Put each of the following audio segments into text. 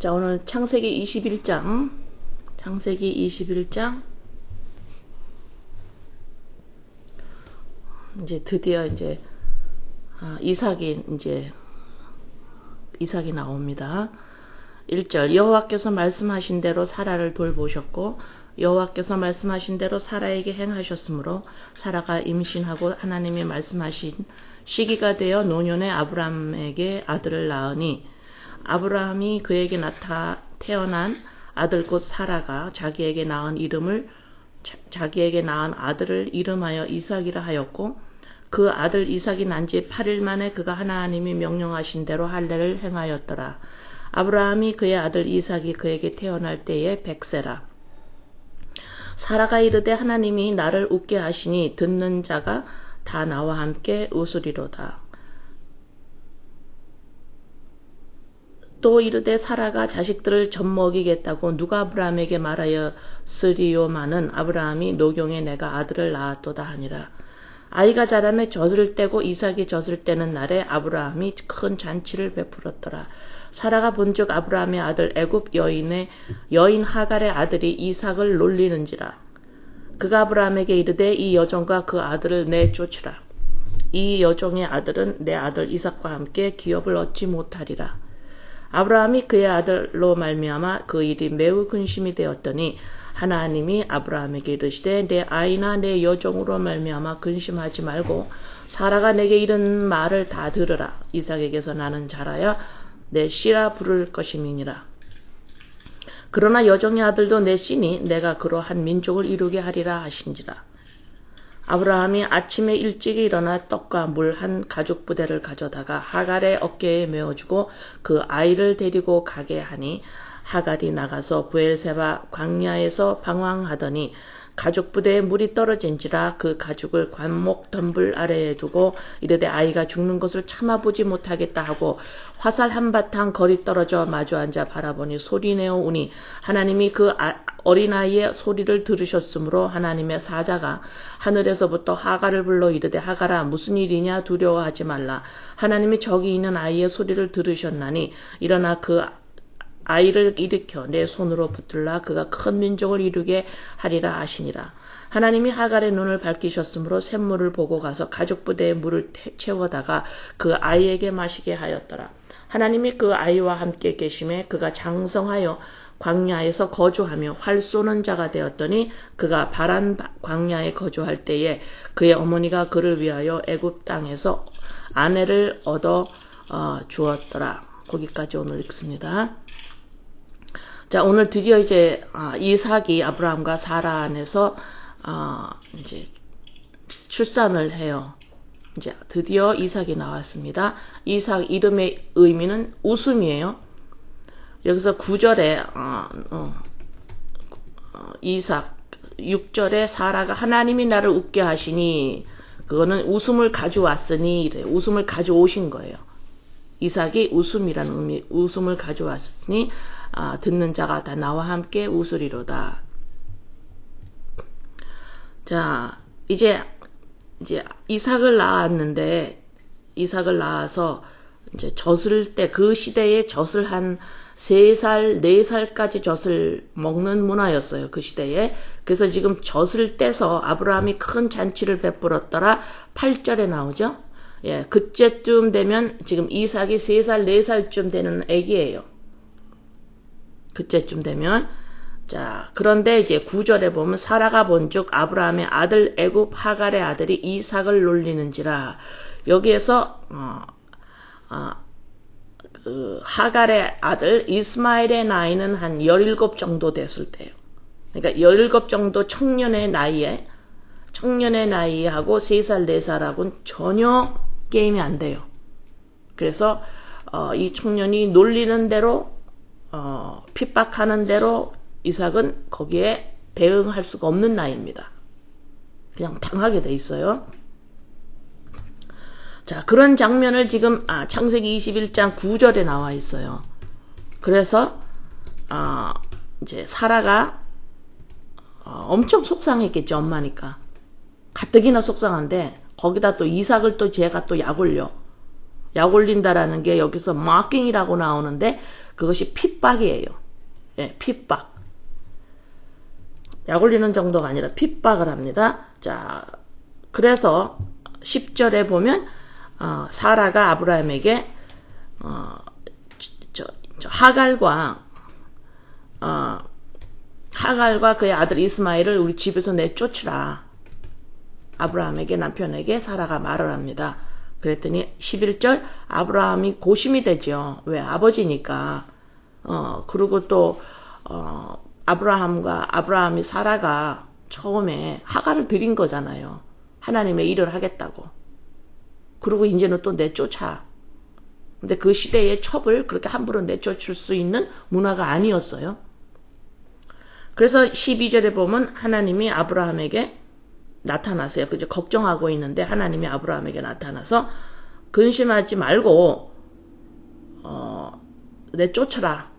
자, 오늘 창세기 21장, 이제 드디어 이삭이 나옵니다. 1절, 여호와께서 말씀하신 대로 사라를 돌보셨고 여호와께서 말씀하신 대로 사라에게 행하셨으므로 사라가 임신하고 하나님이 말씀하신 시기가 되어 노년에 아브람에게 아들을 낳으니 아브라함이 그에게 태어난 아들 곧 사라가 자기에게 낳은 아들을 이름하여 이삭이라 하였고 그 아들 이삭이 난 지 8일 만에 그가 하나님이 명령하신 대로 할례를 행하였더라. 아브라함이 그의 아들 이삭이 그에게 태어날 때에 100세라. 사라가 이르되 하나님이 나를 웃게 하시니 듣는 자가 다 나와 함께 웃으리로다. 또 이르되 사라가 자식들을 젖먹이겠다고 누가 아브라함에게 말하였으리요마는 아브라함이 노경에 내가 아들을 낳았도다 하니라. 아이가 자라매 젖을 떼고 이삭이 젖을 떼는 날에 아브라함이 큰 잔치를 베풀었더라. 사라가 본즉 아브라함의 아들 애굽 여인 하갈의 아들이 이삭을 놀리는지라. 그가 아브라함에게 이르되 이 여종과 그 아들을 내쫓으라. 이 여종의 아들은 내 아들 이삭과 함께 기업을 얻지 못하리라. 아브라함이 그의 아들로 말미암아 그 일이 매우 근심이 되었더니 하나님이 아브라함에게 이르시되 내 아이나 내 여종으로 말미암아 근심하지 말고 사라가 내게 이른 말을 다 들으라. 이삭에게서 나는 자라야 내 씨라 부를 것임이니라. 그러나 여종의 아들도 내 씨니 내가 그로 한 민족을 이루게 하리라 하신지라. 아브라함이 아침에 일찍 일어나 떡과 물 한 가죽 부대를 가져다가 하갈의 어깨에 메어주고 그 아이를 데리고 가게 하니 하갈이 나가서 브엘세바 광야에서 방황하더니 가죽 부대에 물이 떨어진지라 그 가죽을 관목 덤불 아래에 두고 이르되 아이가 죽는 것을 참아보지 못하겠다 하고 화살 한바탕 거리 떨어져 마주 앉아 바라보니 소리내어 우니 하나님이 그 어린아이의 소리를 들으셨으므로 하나님의 사자가 하늘에서부터 하갈을 불러 이르되 하갈아 무슨 일이냐 두려워하지 말라. 하나님이 저기 있는 아이의 소리를 들으셨나니 일어나 그 아이를 일으켜 내 손으로 붙들라. 그가 큰 민족을 이루게 하리라 하시니라. 하나님이 하갈의 눈을 밝히셨으므로 샘물을 보고 가서 가죽 부대에 물을 채워다가 그 아이에게 마시게 하였더라. 하나님이 그 아이와 함께 계심에 그가 장성하여 광야에서 거주하며 활 쏘는 자가 되었더니 그가 바란 광야에 거주할 때에 그의 어머니가 그를 위하여 애굽 땅에서 아내를 얻어 주었더라. 거기까지 오늘 읽습니다. 자, 오늘 드디어 이삭이 아브라함과 사라 안에서 이제 출산을 해요. 이제 드디어 이삭이 나왔습니다. 이삭 이름의 의미는 웃음이에요. 여기서 9절에 이삭, 6절에 사라가 하나님이 나를 웃게 하시니 그거는 웃음을 가져왔으니 이래. 웃음을 가져오신 거예요. 이삭이 웃음이라는 의미, 웃음을 가져왔으니 듣는 자가 다 나와 함께 웃으리로다. 자, 이제 이삭을 낳아서 이제 젖을 때 그 시대에 젖을 한 3살, 4살까지 젖을 먹는 문화였어요. 그 시대에. 그래서 지금 젖을 떼서 아브라함이 큰 잔치를 베풀었더라. 8절에 나오죠. 예, 그때쯤 되면 지금 이삭이 3살, 4살쯤 되는 애기예요. 그때쯤 되면. 자, 그런데 이제 9절에 보면 사라가 본즉 아브라함의 아들 애굽 하갈의 아들이 이삭을 놀리는지라. 여기에서 그 하갈의 아들 이스마엘의 나이는 한 17 정도 됐을 때요. 그러니까 17 정도 청년의 나이하고 3살, 4살하고는 전혀 게임이 안 돼요. 그래서 이 청년이 놀리는 대로 핍박하는 대로 이삭은 거기에 대응할 수가 없는 나이입니다. 그냥 당하게 돼 있어요. 자, 그런 장면을 지금 창세기 21장 9절에 나와 있어요. 그래서 이제 사라가 엄청 속상했겠죠. 엄마니까. 가뜩이나 속상한데 거기다 또 이삭을 또 제가 또 약 올린다라는 게 여기서 mocking 이라고 나오는데 그것이 핍박이에요. 예, 핍박. 약 올리는 정도가 아니라 핍박을 합니다. 자, 그래서 10절에 보면 사라가 아브라함에게 하갈과 그의 아들 이스마엘을 우리 집에서 내쫓으라. 아브라함에게, 남편에게 사라가 말을 합니다. 그랬더니 11절 아브라함이 고심이 되죠. 왜? 아버지니까. 그리고 또 아브라함이 사라가 처음에 하갈을 드린 거잖아요. 하나님의 일을 하겠다고. 그리고 이제는 또 내쫓아. 근데 그 시대의 첩을 그렇게 함부로 내쫓을 수 있는 문화가 아니었어요. 그래서 12절에 보면 하나님이 아브라함에게 나타나세요. 그죠? 걱정하고 있는데 하나님이 아브라함에게 나타나서 근심하지 말고 내쫓으라.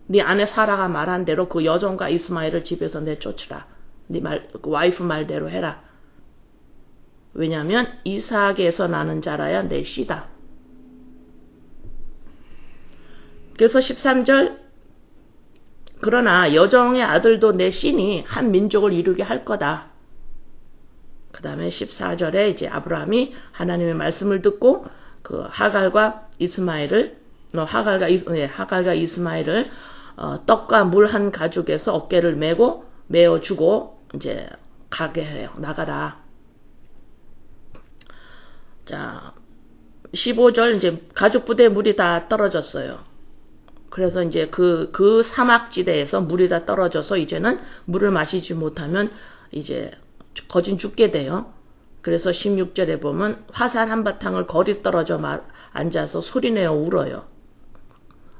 네 아내 사라가 말한 대로 그 여종과 이스마엘을 집에서 내쫓으라. 그 와이프 말대로 해라. 왜냐하면 이삭에서 나는 자라야 내 씨다. 그래서 13절 그러나 여종의 아들도 내 씨니 한 민족을 이루게 할 거다. 그 다음에 14절에 이제 아브라함이 하나님의 말씀을 듣고 그 하갈과 이스마엘을 떡과 물 한 가죽에서 어깨를 메어주고 이제 가게 해요. 나가라. 자, 15절 이제 가죽 부대에 물이 다 떨어졌어요. 그래서 이제 그 사막지대에서 물이 다 떨어져서 이제는 물을 마시지 못하면 이제 거진 죽게 돼요. 그래서 16절에 보면 화살 한바탕을 거리 떨어져 앉아서 소리내어 울어요.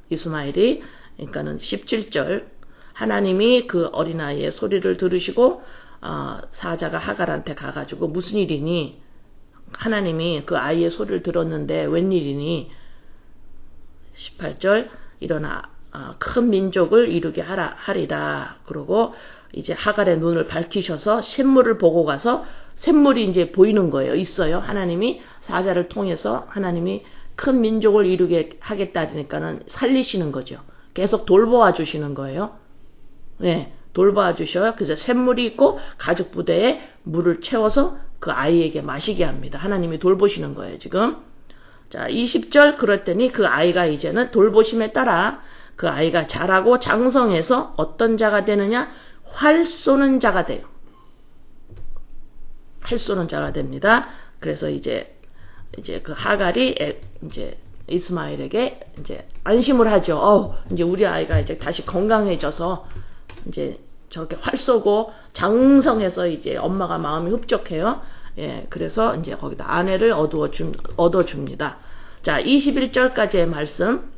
이스마엘이. 그러니까는 17절 하나님이 그 어린아이의 소리를 들으시고 사자가 하갈한테 가가지고 무슨 일이니? 하나님이 그 아이의 소리를 들었는데 웬일이니? 18절 일어나 큰 민족을 이루게 하리라. 그러고 이제 하갈의 눈을 밝히셔서 샘물을 보고 가서 샘물이 이제 보이는 거예요. 있어요. 하나님이 사자를 통해서 하나님이 큰 민족을 이루게 하겠다니까는 살리시는 거죠. 계속 돌보아 주시는 거예요. 네, 돌보아 주셔요. 그래서 샘물이 있고 가죽 부대에 물을 채워서 그 아이에게 마시게 합니다. 하나님이 돌보시는 거예요, 지금. 자, 20절 그랬더니 그 아이가 이제는 돌보심에 따라 그 아이가 자라고 장성해서 어떤 자가 되느냐? 활 쏘는 자가 돼요. 활 쏘는 자가 됩니다. 그래서 이제 그 하갈이 이제 이스마엘에게 이제 안심을 하죠. 이제 우리 아이가 이제 다시 건강해져서 이제 저렇게 활 쏘고 장성해서 이제 엄마가 마음이 흡족해요. 예, 그래서 이제 거기다 아내를 얻어줍니다. 자, 21절까지의 말씀.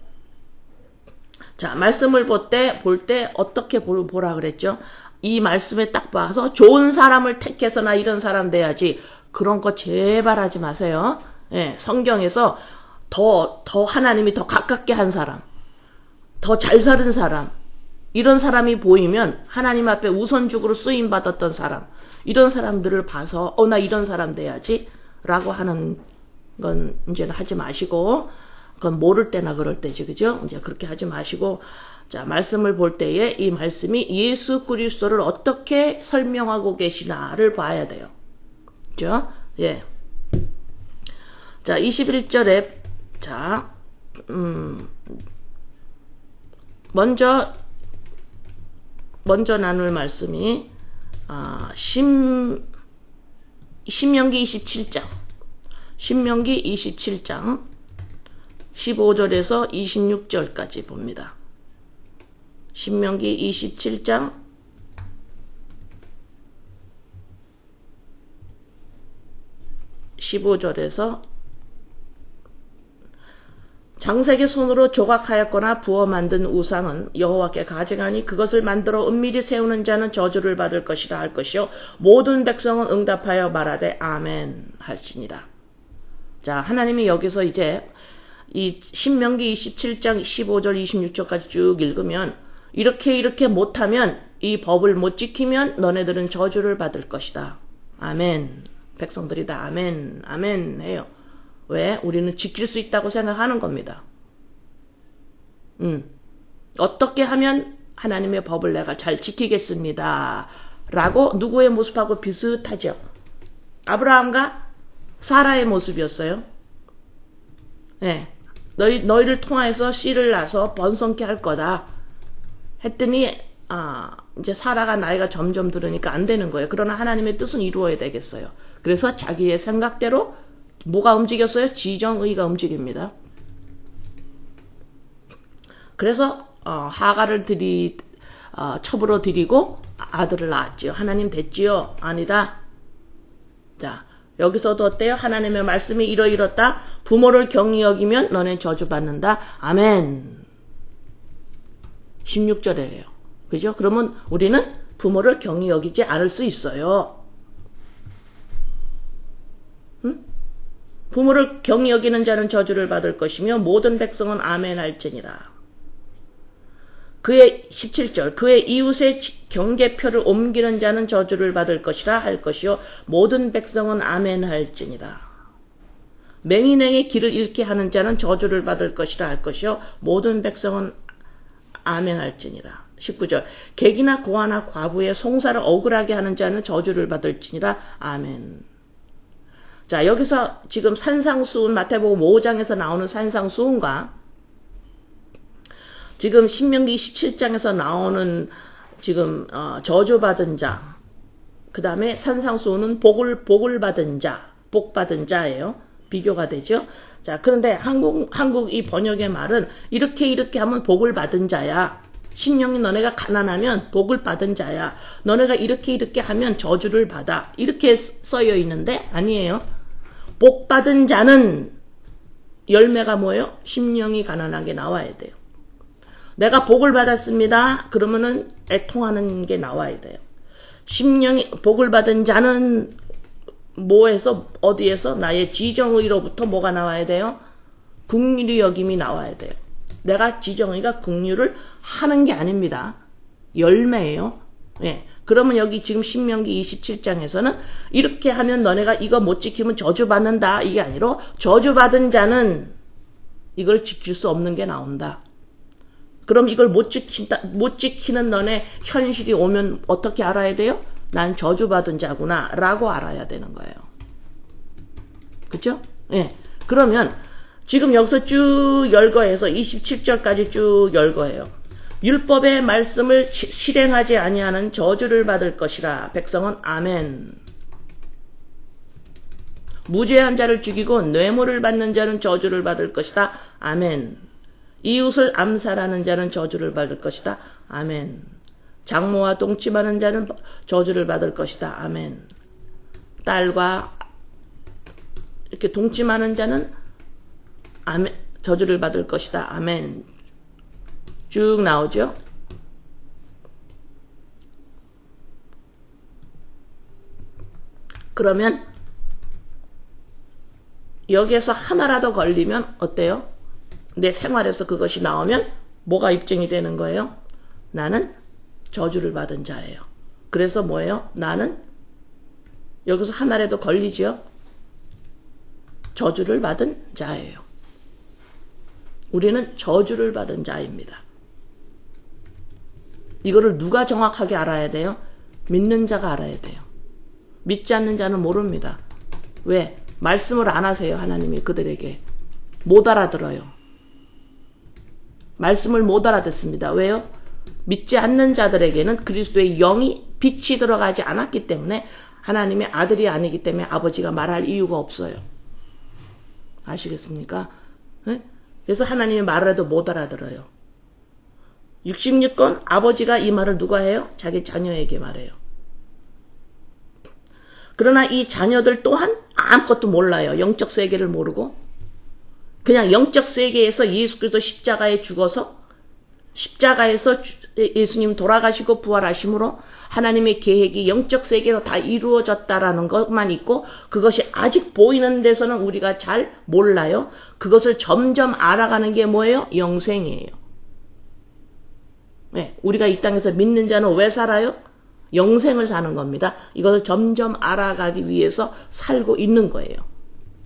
자, 말씀을 볼 때 어떻게 보라 그랬죠? 이 말씀에 딱 봐서 좋은 사람을 택해서 나 이런 사람 돼야지. 그런 거 제발 하지 마세요. 예, 성경에서 더 하나님이 더 가깝게 한 사람, 더 잘 사는 사람, 이런 사람이 보이면 하나님 앞에 우선적으로 쓰임받았던 사람, 이런 사람들을 봐서 나 이런 사람 돼야지 라고 하는 건 이제는 하지 마시고, 그건 모를 때나 그럴 때지, 그죠? 이제 그렇게 하지 마시고, 자, 말씀을 볼 때에 이 말씀이 예수 그리스도를 어떻게 설명하고 계시나를 봐야 돼요. 그죠? 예. 자, 21절에, 자, 먼저 나눌 말씀이, 신명기 27장. 신명기 27장. 15절에서 26절까지 봅니다. 신명기 27장 15절에서 장색의 손으로 조각하였거나 부어 만든 우상은 여호와께 가증하니 그것을 만들어 은밀히 세우는 자는 저주를 받을 것이라 할 것이요 모든 백성은 응답하여 말하되 아멘 할지니라. 자, 하나님이 여기서 이제 이 신명기 27장 15절 26절까지 쭉 읽으면 이렇게 못하면 이 법을 못 지키면 너네들은 저주를 받을 것이다. 아멘. 백성들이 다 아멘 아멘 해요. 왜? 우리는 지킬 수 있다고 생각하는 겁니다. 어떻게 하면 하나님의 법을 내가 잘 지키겠습니다. 라고 누구의 모습하고 비슷하죠. 아브라함과 사라의 모습이었어요. 네. 너희를 통하여서 씨를 낳아서 번성케 할 거다. 했더니 이제 사라가 나이가 점점 들으니까 안 되는 거예요. 그러나 하나님의 뜻은 이루어야 되겠어요. 그래서 자기의 생각대로 뭐가 움직였어요? 지정의가 움직입니다. 그래서 하가를 첩으로 드리고 아들을 낳았지요. 하나님 됐지요? 아니다. 자, 여기서도 어때요? 하나님의 말씀이 이러이렇다. 부모를 경히 여기면 너네 저주받는다. 아멘. 16절이에요. 그죠? 그러면 우리는 부모를 경히 여기지 않을 수 있어요. 응? 부모를 경히 여기는 자는 저주를 받을 것이며 모든 백성은 아멘 할지니라. 그의 17절 그의 이웃의 경계표를 옮기는 자는 저주를 받을 것이라 할 것이요 모든 백성은 아멘 할지니라. 맹인에게 길을 잃게 하는 자는 저주를 받을 것이라 할 것이요 모든 백성은 아멘 할지니라. 19절 객이나 고아나 과부의 송사를 억울하게 하는 자는 저주를 받을지니라. 아멘. 자, 여기서 지금 산상수훈 마태복음 5장에서 나오는 산상수훈과 지금 신명기 17장에서 나오는 지금 저주받은 자, 그 다음에 산상수훈은 복을 받은 자, 복 받은 자예요. 비교가 되죠. 자, 그런데 한국 이 번역의 말은 이렇게 하면 복을 받은 자야. 심령이 너네가 가난하면 복을 받은 자야. 너네가 이렇게 하면 저주를 받아. 이렇게 써여 있는데 아니에요. 복 받은 자는 열매가 뭐예요? 심령이 가난하게 나와야 돼요. 내가 복을 받았습니다. 그러면은 애통하는 게 나와야 돼요. 심령이 복을 받은 자는 뭐에서 어디에서 나의 지정의로부터 뭐가 나와야 돼요? 긍휼히 여김이 나와야 돼요. 내가 지정의가 긍휼을 하는 게 아닙니다. 열매예요. 예. 그러면 여기 지금 신명기 27장에서는 이렇게 하면 너네가 이거 못 지키면 저주받는다. 이게 아니라 저주받은 자는 이걸 지킬 수 없는 게 나온다. 그럼 이걸 못 지키는 너네 현실이 오면 어떻게 알아야 돼요? 난 저주받은 자구나 라고 알아야 되는 거예요. 그죠? 예. 그러면 지금 여기서 쭉 열거해서 27절까지 쭉 열거해요. 율법의 말씀을 실행하지 아니하는 저주를 받을 것이라. 백성은 아멘. 무죄한 자를 죽이고 뇌물을 받는 자는 저주를 받을 것이다. 아멘. 이웃을 암살하는 자는 저주를 받을 것이다. 아멘. 장모와 동침하는 자는 저주를 받을 것이다. 아멘. 딸과 이렇게 동침하는 자는 아멘. 저주를 받을 것이다. 아멘. 쭉 나오죠. 그러면 여기에서 하나라도 걸리면 어때요? 내 생활에서 그것이 나오면 뭐가 입증이 되는 거예요? 나는 저주를 받은 자예요. 그래서 뭐예요? 나는 여기서 하나라도 걸리죠? 저주를 받은 자예요. 우리는 저주를 받은 자입니다. 이거를 누가 정확하게 알아야 돼요? 믿는 자가 알아야 돼요. 믿지 않는 자는 모릅니다. 왜? 말씀을 안 하세요. 하나님이 그들에게. 못 알아들어요. 말씀을 못 알아듣습니다. 왜요? 믿지 않는 자들에게는 그리스도의 영이 빛이 들어가지 않았기 때문에 하나님의 아들이 아니기 때문에 아버지가 말할 이유가 없어요. 아시겠습니까? 네? 그래서 하나님이 말을 해도 못 알아들어요. 66건 아버지가 이 말을 누가 해요? 자기 자녀에게 말해요. 그러나 이 자녀들 또한 아무것도 몰라요. 영적 세계를 모르고 그냥 영적 세계에서 예수 그리스도 십자가에 죽어서 십자가에서 예수님 돌아가시고 부활하심으로 하나님의 계획이 영적 세계로 다 이루어졌다라는 것만 있고 그것이 아직 보이는 데서는 우리가 잘 몰라요. 그것을 점점 알아가는 게 뭐예요? 영생이에요. 네, 우리가 이 땅에서 믿는 자는 왜 살아요? 영생을 사는 겁니다. 이것을 점점 알아가기 위해서 살고 있는 거예요.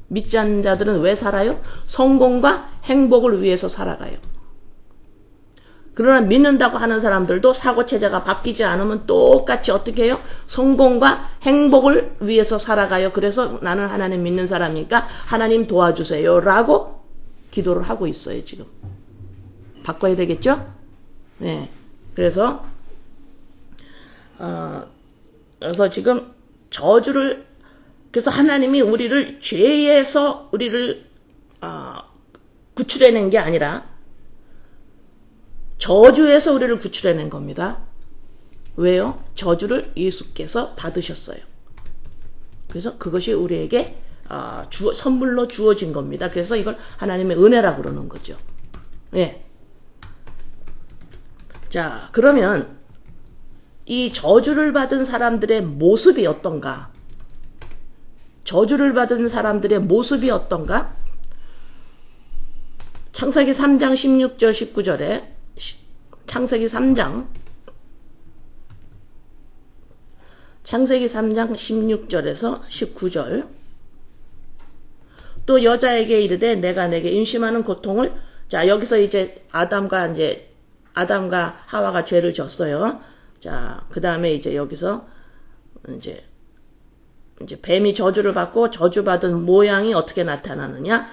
믿지 않는 자들은 왜 살아요? 성공과 행복을 위해서 살아가요. 그러나 믿는다고 하는 사람들도 사고체제가 바뀌지 않으면 똑같이 어떻게 해요? 성공과 행복을 위해서 살아가요. 그래서 나는 하나님 믿는 사람이니까 하나님 도와주세요 라고 기도를 하고 있어요. 지금 바꿔야 되겠죠? 네. 그래서 지금 저주를, 그래서 하나님이 우리를 죄에서 우리를 구출해낸 게 아니라 저주에서 우리를 구출해낸 겁니다. 왜요? 저주를 예수께서 받으셨어요. 그래서 그것이 우리에게 선물로 주어진 겁니다. 그래서 이걸 하나님의 은혜라고 그러는 거죠. 예. 자, 그러면 이 저주를 받은 사람들의 모습이 어떤가? 저주를 받은 사람들의 모습이 어떤가? 창세기 3장 16절 19절에 창세기 3장 16절에서 19절 또 여자에게 이르되 내가 내게 임심하는 고통을, 자 여기서 이제 아담과 하와가 죄를 졌어요. 자, 그 다음에 이제 여기서 이제 뱀이 저주를 받고 저주받은 모양이 어떻게 나타나느냐?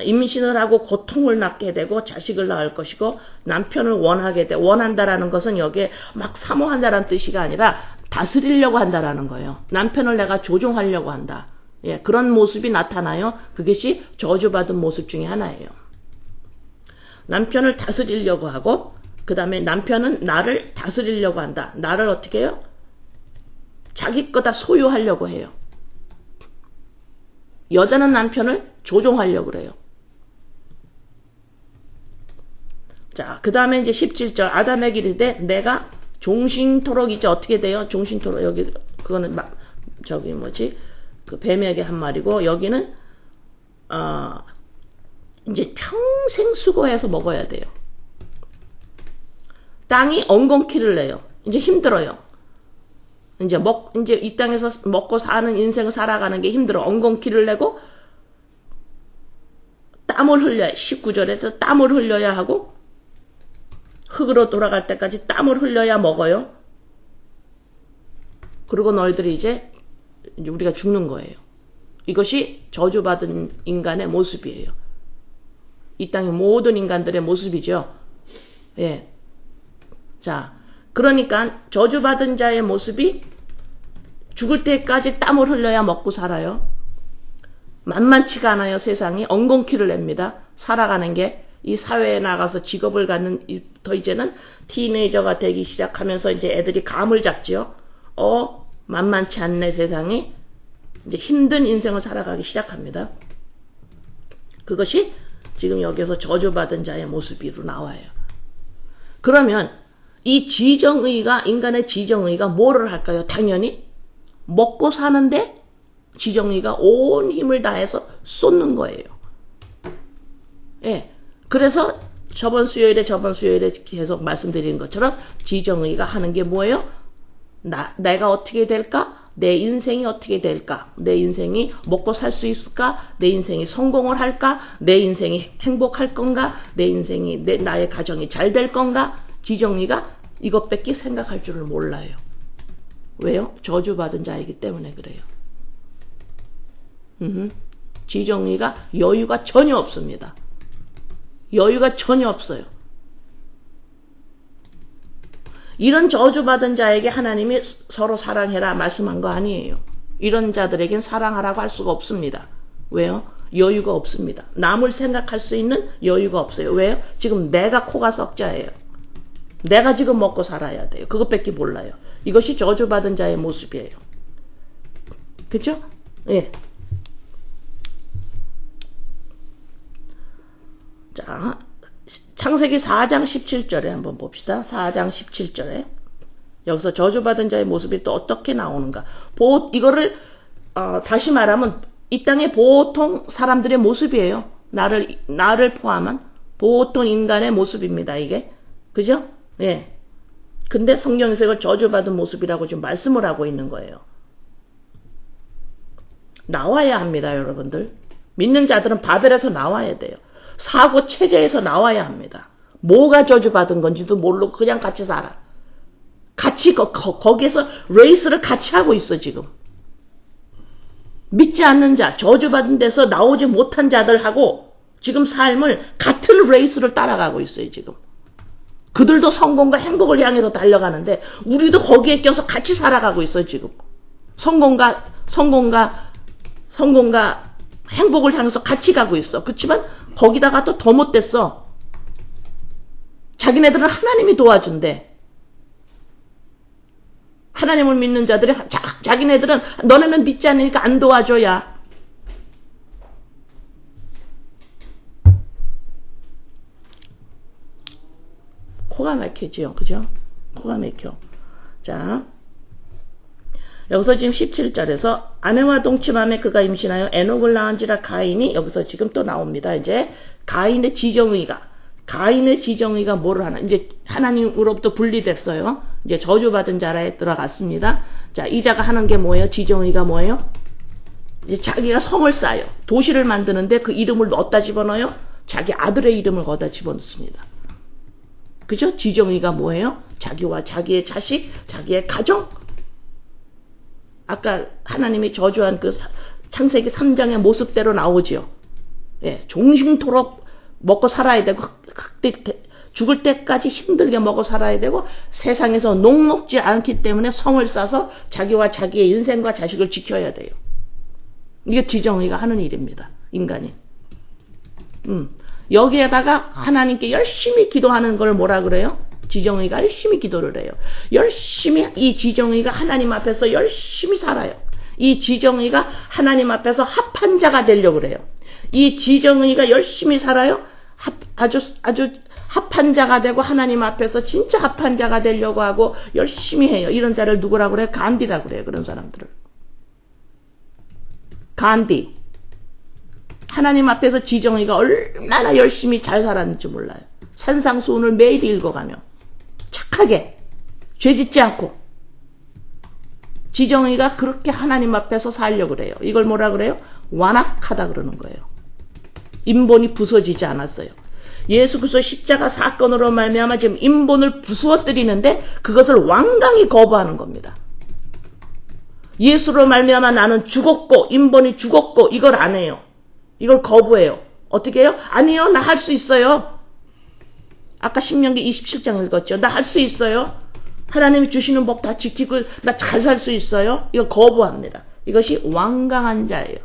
임신을 하고 고통을 낳게 되고 자식을 낳을 것이고 남편을 원한다라는 것은 여기에 막 사모한다라는 뜻이 아니라 다스리려고 한다라는 거예요. 남편을 내가 조종하려고 한다. 예, 그런 모습이 나타나요. 그것이 저주받은 모습 중에 하나예요. 남편을 다스리려고 하고 그 다음에 남편은 나를 다스리려고 한다. 나를 어떻게 해요? 자기 거다 소유하려고 해요. 여자는 남편을 조종하려고 그래요. 자, 그 다음에 이제 17절 아담에게 이르되 내가 종신토록 이제 어떻게 돼요? 종신토록 여기 그거는 그 뱀에게 한 말이고 여기는 이제 평생 수고해서 먹어야 돼요. 땅이 엉겅퀴를 내요. 이제 힘들어요. 이제 이 땅에서 먹고 사는 인생을 살아가는 게 힘들어. 엉겅퀴를 내고 땀을 흘려야, 19절에도 땀을 흘려야 하고 흙으로 돌아갈 때까지 땀을 흘려야 먹어요. 그리고 너희들이 이제 우리가 죽는 거예요. 이것이 저주받은 인간의 모습이에요. 이 땅의 모든 인간들의 모습이죠. 예. 자, 그러니까 저주받은 자의 모습이 죽을 때까지 땀을 흘려야 먹고 살아요. 만만치가 않아요. 세상이 엉겅퀴를 냅니다. 살아가는 게. 이 사회에 나가서 직업을 갖는 더 이제는 티네이저가 되기 시작하면서 이제 애들이 감을 잡지요. 만만치 않네 세상이. 이제 힘든 인생을 살아가기 시작합니다. 그것이 지금 여기서 저주받은 자의 모습으로 나와요. 그러면 이 지정의가, 인간의 지정의가 뭐를 할까요? 당연히 먹고 사는데 지정의가 온 힘을 다해서 쏟는 거예요. 예. 그래서 저번 수요일에 계속 말씀드린 것처럼 지정의가 하는 게 뭐예요? 내가 어떻게 될까? 내 인생이 어떻게 될까? 내 인생이 먹고 살 수 있을까? 내 인생이 성공을 할까? 내 인생이 행복할 건가? 내 인생이 나의 가정이 잘 될 건가? 지정의가 이것밖에 생각할 줄을 몰라요. 왜요? 저주받은 자이기 때문에 그래요. 지정의가 여유가 전혀 없습니다. 여유가 전혀 없어요. 이런 저주받은 자에게 하나님이 서로 사랑해라 말씀한 거 아니에요. 이런 자들에겐 사랑하라고 할 수가 없습니다. 왜요? 여유가 없습니다. 남을 생각할 수 있는 여유가 없어요. 왜요? 지금 내가 코가 석자예요. 내가 지금 먹고 살아야 돼요. 그것밖에 몰라요. 이것이 저주받은 자의 모습이에요. 그렇죠? 예. 자, 창세기 4장 17절에 한번 봅시다. 4장 17절에 여기서 저주받은 자의 모습이 또 어떻게 나오는가. 이거를 다시 말하면 이 땅의 보통 사람들의 모습이에요. 나를 포함한 보통 인간의 모습입니다. 이게. 그죠? 예. 근데 성경에서 이걸 저주받은 모습이라고 지금 말씀을 하고 있는 거예요. 나와야 합니다, 여러분들. 믿는 자들은 바벨에서 나와야 돼요. 사고 체제에서 나와야 합니다. 뭐가 저주받은 건지도 모르고 그냥 같이 살아. 같이 거기에서 레이스를 같이 하고 있어 지금. 믿지 않는 자, 저주받은 데서 나오지 못한 자들하고 지금 삶을 같은 레이스를 따라가고 있어요 지금. 그들도 성공과 행복을 향해서 달려가는데 우리도 거기에 껴서 같이 살아가고 있어요 지금. 성공과 행복을 향해서 같이 가고 있어. 그렇지만 거기다가 또 더 못됐어. 자기네들은 하나님이 도와준대. 하나님을 믿는 자들이 자기네들은 너네는 믿지 않으니까 안 도와줘야. 코가 막히죠. 그죠? 코가 막혀. 자, 여기서 지금 17절에서 아내와 동침함에 그가 임신하여 에녹을 낳은지라 가인이 여기서 지금 또 나옵니다. 이제 가인의 지정의가 뭐를 하나? 이제 하나님으로부터 분리됐어요. 이제 저주받은 자라에 들어갔습니다. 자, 이 자가 하는 게 뭐예요? 지정의가 뭐예요? 이제 자기가 성을 쌓아요. 도시를 만드는데 그 이름을 어디다 집어넣어요? 자기 아들의 이름을 거기다 집어넣습니다. 그죠? 지정의가 뭐예요? 자기와 자기의 자식, 자기의 가정. 아까 하나님이 저주한 그 창세기 3장의 모습대로 나오지요. 예, 종신토록 먹고 살아야 되고 죽을 때까지 힘들게 먹고 살아야 되고 세상에서 녹록지 않기 때문에 성을 쌓아서 자기와 자기의 인생과 자식을 지켜야 돼요. 이게 지정의가 하는 일입니다. 인간이. 여기에다가 하나님께 열심히 기도하는 걸 뭐라 그래요? 지정의가 열심히 기도를 해요. 열심히 이 지정의가 하나님 앞에서 열심히 살아요. 이 지정의가 하나님 앞에서 합한 자가 되려고 그래요. 이 지정의가 열심히 살아요. 아주 합한 자가 되고 하나님 앞에서 진짜 합한 자가 되려고 하고 열심히 해요. 이런 자를 누구라고 그래요? 간디라고 그래요. 그런 사람들을. 간디. 하나님 앞에서 지정의가 얼마나 열심히 잘 살았는지 몰라요. 산상수훈을 매일 읽어가며 착하게 죄짓지 않고 지정의가 그렇게 하나님 앞에서 살려고 그래요. 이걸 뭐라 그래요? 완악하다 그러는 거예요. 인본이 부서지지 않았어요. 예수 그리스도 십자가 사건으로 말미암아 지금 인본을 부수어뜨리는데 그것을 완강히 거부하는 겁니다. 예수로 말미암아 나는 죽었고 인본이 죽었고 이걸 안 해요. 이걸 거부해요. 어떻게 해요? 아니요, 나 할 수 있어요. 아까 신명기 27장 읽었죠. 나 할 수 있어요. 하나님이 주시는 법 다 지키고 나 잘 살 수 있어요. 이거 거부합니다. 이것이 완강한 자예요.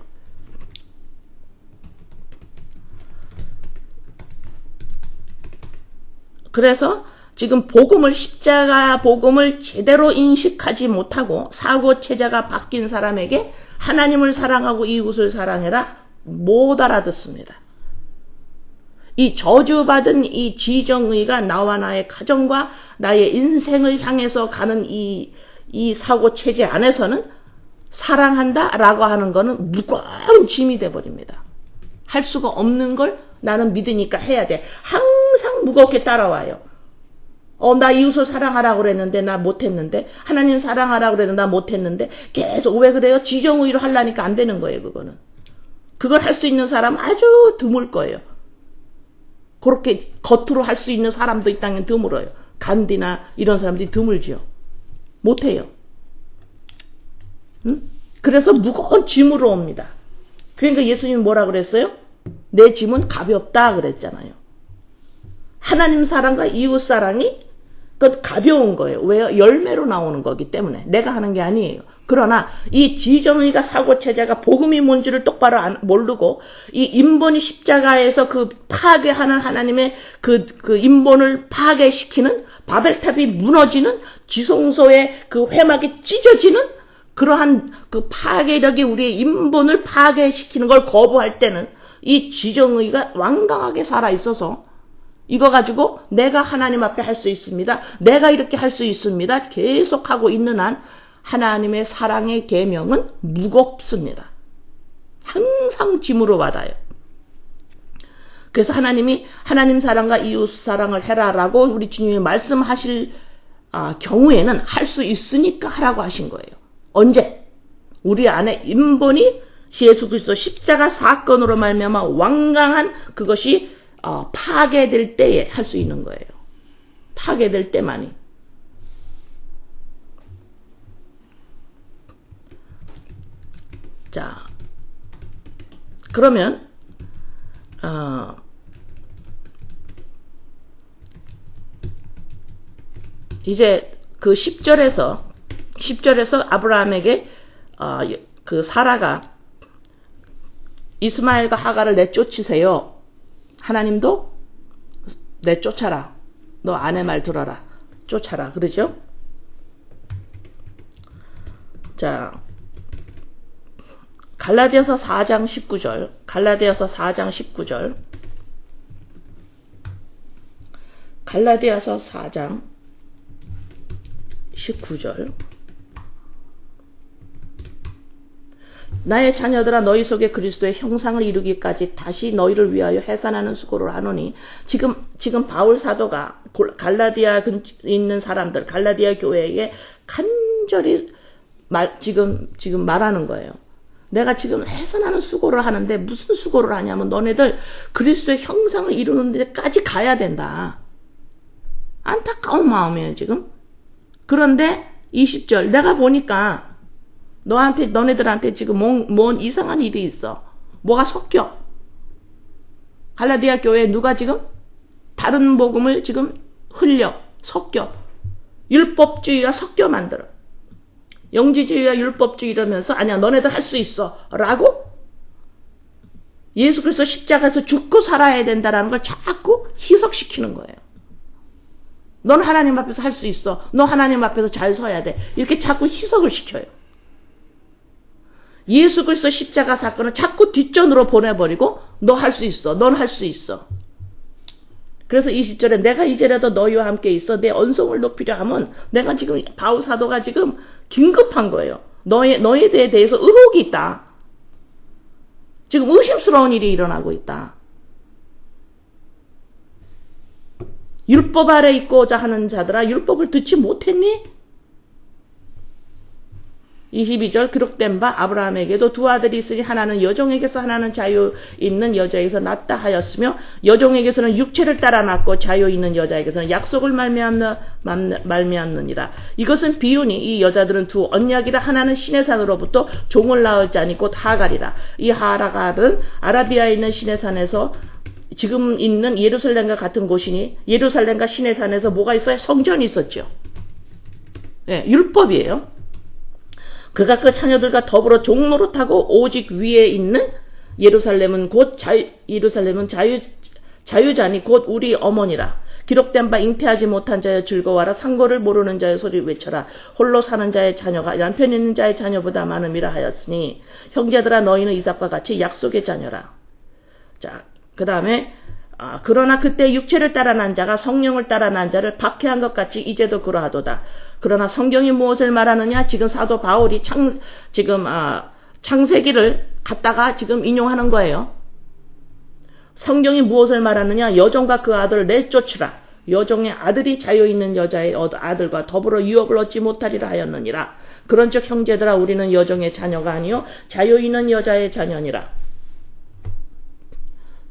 그래서 지금 십자가 복음을 제대로 인식하지 못하고 사고체제가 바뀐 사람에게 하나님을 사랑하고 이웃을 사랑해라 못 알아듣습니다. 이 저주받은 이 지정의가 나와 나의 가정과 나의 인생을 향해서 가는 이 사고체제 안에서는 사랑한다라고 하는 거는 무거운 짐이 돼버립니다. 할 수가 없는 걸 나는 믿으니까 해야 돼. 항상 무겁게 따라와요. 나 이웃을 사랑하라고 그랬는데 나 못했는데 하나님 사랑하라고 그랬는데 나 못했는데 계속 왜 그래요? 지정의로 하려니까 안 되는 거예요. 그걸 할 수 있는 사람은 아주 드물 거예요. 그렇게 겉으로 할 수 있는 사람도 이 땅엔 드물어요. 간디나 이런 사람들이 드물지요. 못해요. 응? 그래서 무거운 짐으로 옵니다. 그러니까 예수님은 뭐라 그랬어요? 내 짐은 가볍다 그랬잖아요. 하나님 사랑과 이웃 사랑이 그것 가벼운 거예요. 왜요? 열매로 나오는 거기 때문에. 내가 하는 게 아니에요. 그러나 이 지정의가 사고체제가 복음이 뭔지를 똑바로 모르고 이 인본이 십자가에서 그 파괴하는 하나님의 그 인본을 파괴시키는 바벨탑이 무너지는 지성소의 그 회막이 찢어지는 그러한 그 파괴력이 우리의 인본을 파괴시키는 걸 거부할 때는 이 지정의가 완강하게 살아있어서 이거 가지고 내가 하나님 앞에 할 수 있습니다. 내가 이렇게 할 수 있습니다. 계속하고 있는 한 하나님의 사랑의 계명은 무겁습니다. 항상 짐으로 받아요. 그래서 하나님이 하나님 사랑과 이웃 사랑을 해라라고 우리 주님이 말씀하실 경우에는 할 수 있으니까 하라고 하신 거예요. 언제? 우리 안에 인본이 예수 그리스도 십자가 사건으로 말미암아 완강한 그것이 파괴될 때에 할 수 있는 거예요. 파괴될 때만이. 자, 그러면 이제 그 10절에서 아브라함에게 그 사라가 이스마엘과 하갈을 내쫓으세요. 하나님도 내쫓아라. 너 아내 말 들어라. 쫓아라. 그러죠? 자, 갈라디아서 4장 19절. 갈라디아서 4장 19절. 갈라디아서 4장 19절. 나의 자녀들아 너희 속에 그리스도의 형상을 이루기까지 다시 너희를 위하여 해산하는 수고를 하노니 지금 바울 사도가 갈라디아 있는 사람들 갈라디아 교회에 간절히 지금 말하는 거예요. 내가 지금 해산하는 수고를 하는데 무슨 수고를 하냐면 너네들 그리스도의 형상을 이루는 데까지 가야 된다. 안타까운 마음이에요 지금. 그런데 20절 내가 보니까 너네들한테 지금 뭔 이상한 일이 있어. 뭐가 섞여. 갈라디아 교회에 누가 지금 다른 복음을 지금 섞여. 율법주의와 섞여 만들어. 영지주의와 율법주의 이러면서 아니야 너네들 할 수 있어 라고 예수 그리스도 십자가에서 죽고 살아야 된다라는 걸 자꾸 희석시키는 거예요. 넌 하나님 앞에서 할 수 있어. 너 하나님 앞에서 잘 서야 돼. 이렇게 자꾸 희석을 시켜요. 예수 그리스도 십자가 사건을 자꾸 뒷전으로 보내버리고 너 할 수 있어. 넌 할 수 있어. 그래서 20절에 내가 이제라도 너희와 함께 있어 내 언성을 높이려 하면 내가 지금 바울 사도가 지금 긴급한 거예요. 너에 대해서 의혹이 있다. 지금 의심스러운 일이 일어나고 있다. 율법 아래 있고자 하는 자들아 율법을 듣지 못했니? 22절 기록된 바 아브라함에게도 두 아들이 있으니 하나는 여종에게서 하나는 자유 있는 여자에게서 낳다 하였으며 여종에게서는 육체를 따라 낳고 자유 있는 여자에게서는 약속을 말미암느니라. 이것은 비유니 이 여자들은 두 언약이라 하나는 시내산으로부터 종을 낳을 자니 곧 하갈이라. 이 하갈은 아라비아에 있는 시내산에서 지금 있는 예루살렘과 같은 곳이니 예루살렘과 시내산에서 뭐가 있어요? 성전이 있었죠. 네, 율법이에요. 그가 그 자녀들과 더불어 종노릇하고 오직 위에 있는 예루살렘은 자유자니 곧 우리 어머니라. 기록된 바 잉태하지 못한 자여 즐거워하라. 상고를 모르는 자여 소리 외쳐라. 홀로 사는 자의 자녀가 남편 있는 자의 자녀보다 많음이라 하였으니 형제들아 너희는 이삭과 같이 약속의 자녀라. 자, 그 다음에 그러나 그때 육체를 따라 난 자가 성령을 따라 난 자를 박해한 것 같이 이제도 그러하도다. 그러나 성경이 무엇을 말하느냐? 지금 사도 바울이 창세기를 갖다가 지금 인용하는 거예요. 성경이 무엇을 말하느냐? 여종과 그 아들을 내쫓으라. 여종의 아들이 자유 있는 여자의 아들과 더불어 유업을 얻지 못하리라 하였느니라. 그런즉 형제들아 우리는 여종의 자녀가 아니요 자유 있는 여자의 자녀니라.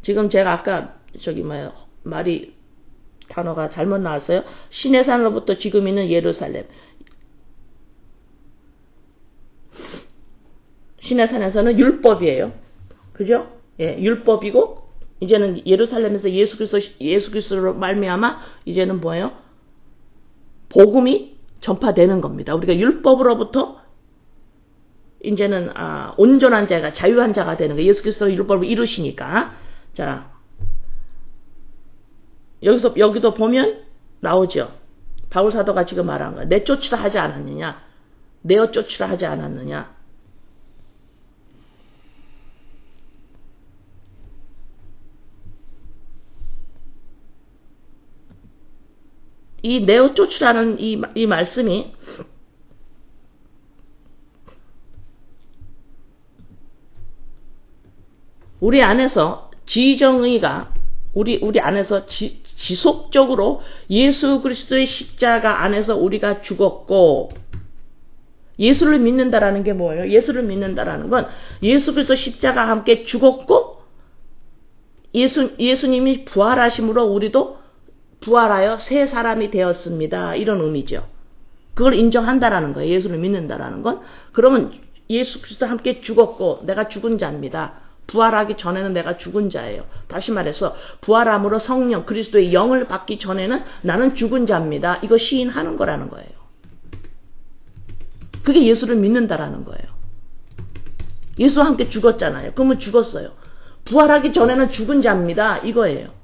지금 제가 아까 단어가 잘못 나왔어요. 시내산으로부터 지금 있는 예루살렘. 시내산에서는 율법이에요. 그죠? 예, 율법이고 이제는 예루살렘에서 예수 그리스도로 말미암아 이제는 뭐예요? 복음이 전파되는 겁니다. 우리가 율법으로부터 이제는 온전한 자가 자유한 자가 되는 거예요. 예수 그리스도 율법을 이루시니까. 자, 여기도 보면 나오죠. 바울 사도가 지금 말한 거야. 내쫓으라 하지 않았느냐? 내어 쫓으라 하지 않았느냐? 이 내어 쫓으라는 이 말씀이 우리 안에서 지정의가 우리 안에서 지속적으로 예수 그리스도의 십자가 안에서 우리가 죽었고 예수를 믿는다라는 게 뭐예요? 예수를 믿는다라는 건 예수 그리스도 십자가와 함께 죽었고 예수님이 부활하심으로 우리도 부활하여 새 사람이 되었습니다. 이런 의미죠. 그걸 인정한다라는 거예요. 예수를 믿는다라는 건. 그러면 예수 그리스도와 함께 죽었고 내가 죽은 자입니다. 부활하기 전에는 내가 죽은 자예요. 다시 말해서 부활함으로 성령 그리스도의 영을 받기 전에는 나는 죽은 자입니다. 이거 시인하는 거라는 거예요. 그게 예수를 믿는다라는 거예요. 예수와 함께 죽었잖아요. 그러면 죽었어요. 부활하기 전에는 죽은 자입니다. 이거예요.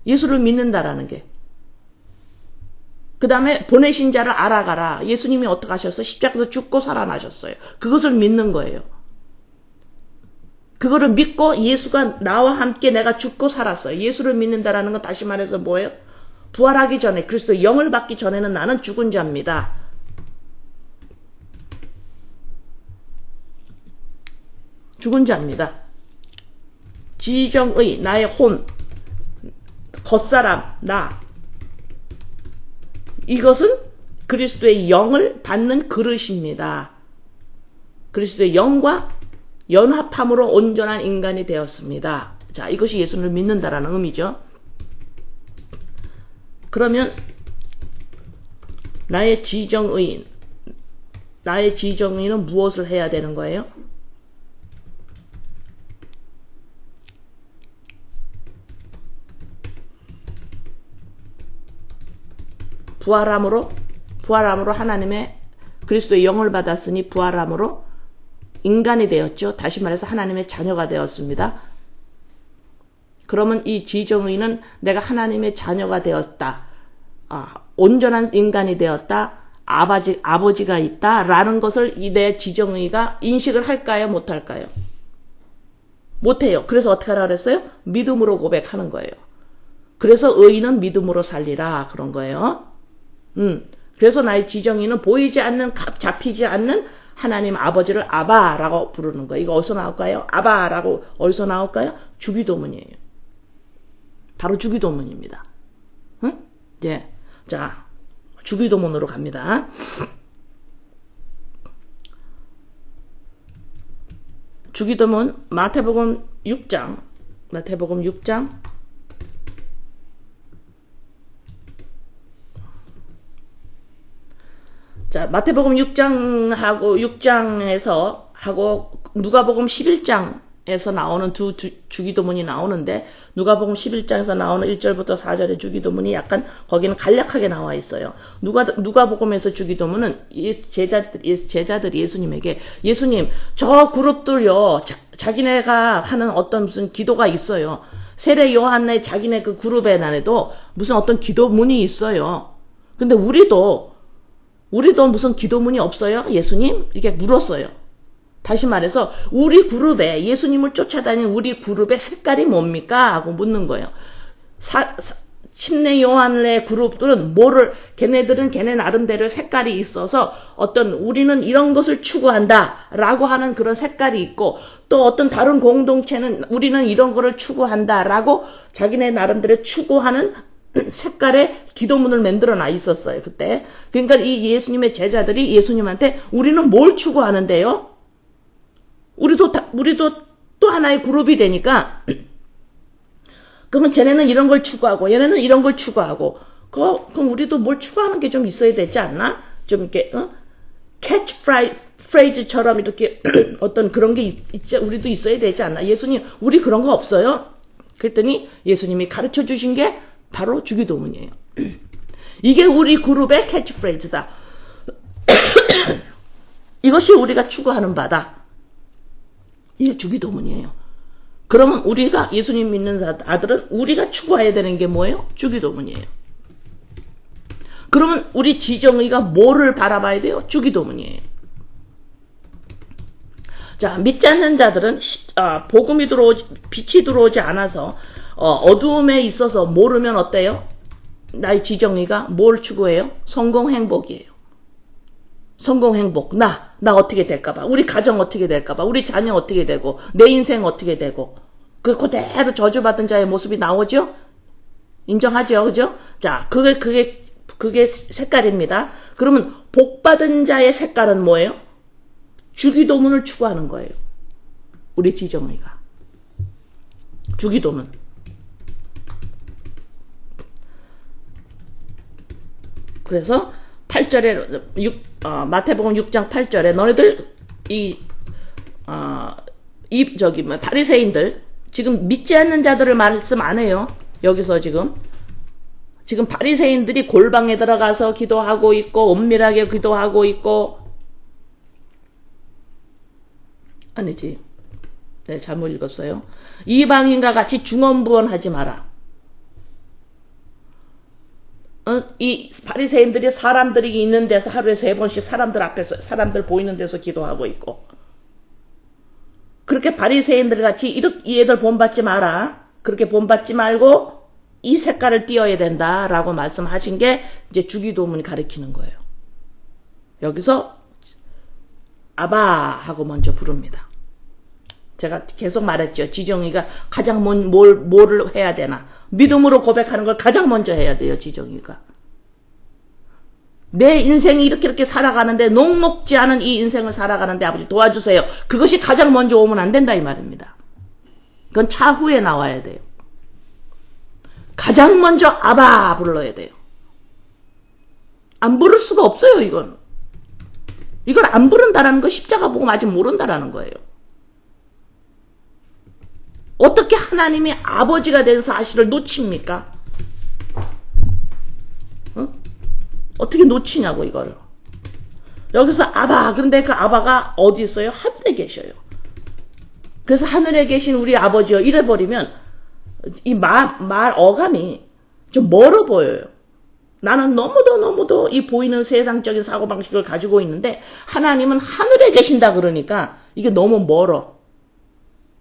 예수를 믿는다라는 게. 그 다음에 보내신 자를 알아가라. 예수님이 어떻게 하셨어요? 십자가에서 죽고 살아나셨어요. 그것을 믿는 거예요. 그거를 믿고 예수가 나와 함께 내가 죽고 살았어요. 예수를 믿는다라는 건 다시 말해서 뭐예요? 부활하기 전에 그리스도의 영을 받기 전에는 나는 죽은 자입니다. 죽은 자입니다. 지정의 나의 혼 겉사람 나 이것은 그리스도의 영을 받는 그릇입니다. 그리스도의 영과 연합함으로 온전한 인간이 되었습니다. 자, 이것이 예수를 믿는다라는 의미죠. 그러면 나의 지정의는 무엇을 해야 되는 거예요? 부활함으로 하나님의 그리스도의 영을 받았으니 부활함으로 인간이 되었죠. 다시 말해서 하나님의 자녀가 되었습니다. 그러면 이 지정의는 내가 하나님의 자녀가 되었다. 온전한 인간이 되었다. 아버지가 있다. 라는 것을 이 내 지정의가 인식을 할까요? 못할까요? 못해요. 그래서 어떻게 하라 그랬어요? 믿음으로 고백하는 거예요. 그래서 의인은 믿음으로 살리라. 그런 거예요. 그래서 나의 지정의는 보이지 않는, 잡히지 않는 하나님 아버지를 아바라고 부르는 거예요. 이거 어디서 나올까요? 아바라고 어디서 나올까요? 주기도문이에요. 바로 주기도문입니다. 응? 예. 자, 주기도문으로 갑니다. 주기도문 마태복음 6장. 자, 마태복음 6장에서 하고 누가복음 11장에서 나오는 두 주기도문이 나오는데 누가복음 11장에서 나오는 1절부터 4절의 주기도문이 약간 거기는 간략하게 나와 있어요. 누가복음에서 주기도문은 제자들이 예수님에게 예수님 저 그룹들요 자기네가 하는 어떤 무슨 기도가 있어요. 세례 요한의 자기네 그 그룹에 안에도 무슨 어떤 기도문이 있어요. 근데 우리도 무슨 기도문이 없어요? 예수님? 이렇게 물었어요. 다시 말해서 우리 그룹에 예수님을 쫓아다니는 우리 그룹의 색깔이 뭡니까? 하고 묻는 거예요. 침례 요한의 그룹들은 걔네들은 걔네 나름대로 색깔이 있어서 우리는 이런 것을 추구한다 라고 하는 그런 색깔이 있고 또 어떤 다른 공동체는 우리는 이런 거를 추구한다 라고 자기네 나름대로 추구하는 색깔의 기도문을 만들어 놔 있었어요, 그때. 그러니까 이 예수님의 제자들이 예수님한테 우리는 뭘 추구하는데요? 우리도 또 하나의 그룹이 되니까, 그러면 쟤네는 이런 걸 추구하고, 얘네는 이런 걸 추구하고, 그럼 우리도 뭘 추구하는 게 좀 있어야 되지 않나? 좀 이렇게, 캐치 프레이즈처럼 이렇게 어떤 그런 게 우리도 있어야 되지 않나? 예수님, 우리 그런 거 없어요? 그랬더니 예수님이 가르쳐 주신 게 바로 주기도문이에요. 이게 우리 그룹의 캐치프레이즈다. 이것이 우리가 추구하는 바다. 이게 주기도문이에요. 그러면 우리가 예수님 믿는 아들은 우리가 추구해야 되는 게 뭐예요? 주기도문이에요. 그러면 우리 지정의가 뭐를 바라봐야 돼요? 주기도문이에요. 자, 믿지 않는 자들은 빛이 들어오지 않아서 어두움에 있어서 모르면 어때요? 나의 지정의가 뭘 추구해요? 성공 행복이에요. 성공 행복. 나 어떻게 될까봐. 우리 가정 어떻게 될까봐. 우리 자녀 어떻게 되고. 내 인생 어떻게 되고. 그대로 저주받은 자의 모습이 나오죠? 인정하죠? 그죠? 자, 그게 색깔입니다. 그러면 복받은 자의 색깔은 뭐예요? 주기도문을 추구하는 거예요. 우리 지정의가. 주기도문. 그래서 8절에 마태복음 6장 8절에 너희들 바리새인들 지금 믿지 않는 자들을 말씀 안 해요. 여기서 지금 바리새인들이 골방에 들어가서 기도하고 있고 은밀하게 기도하고 있고 아니지. 네, 잘못 읽었어요. 이방인과 같이 중언부언하지 마라. 이 바리새인들이 사람들이 있는 데서 하루에 3번씩 사람들 앞에서 사람들 보이는 데서 기도하고 있고 그렇게 바리새인들 같이 이 애들 본받지 마라. 그렇게 본받지 말고 이 색깔을 띄어야 된다라고 말씀하신 게 이제 주기도문이 가리키는 거예요. 여기서 아바 하고 먼저 부릅니다. 제가 계속 말했죠. 지정이가 가장 뭐를 해야 되나. 믿음으로 고백하는 걸 가장 먼저 해야 돼요. 지정이가. 내 인생이 이렇게 살아가는데 녹록지 않은 이 인생을 살아가는데 아버지 도와주세요. 그것이 가장 먼저 오면 안 된다 이 말입니다. 그건 차후에 나와야 돼요. 가장 먼저 아바 불러야 돼요. 안 부를 수가 없어요. 이건 안 부른다라는 거 십자가 보고 아직 모른다라는 거예요. 어떻게 하나님이 아버지가 된 사실을 놓칩니까? 어떻게 놓치냐고 이거를. 여기서 아바. 그런데 그 아바가 어디 있어요? 하늘에 계셔요. 그래서 하늘에 계신 우리 아버지요 이래버리면 이 말 어감이 좀 멀어 보여요. 나는 너무도 이 보이는 세상적인 사고방식을 가지고 있는데 하나님은 하늘에 계신다 그러니까 이게 너무 멀어.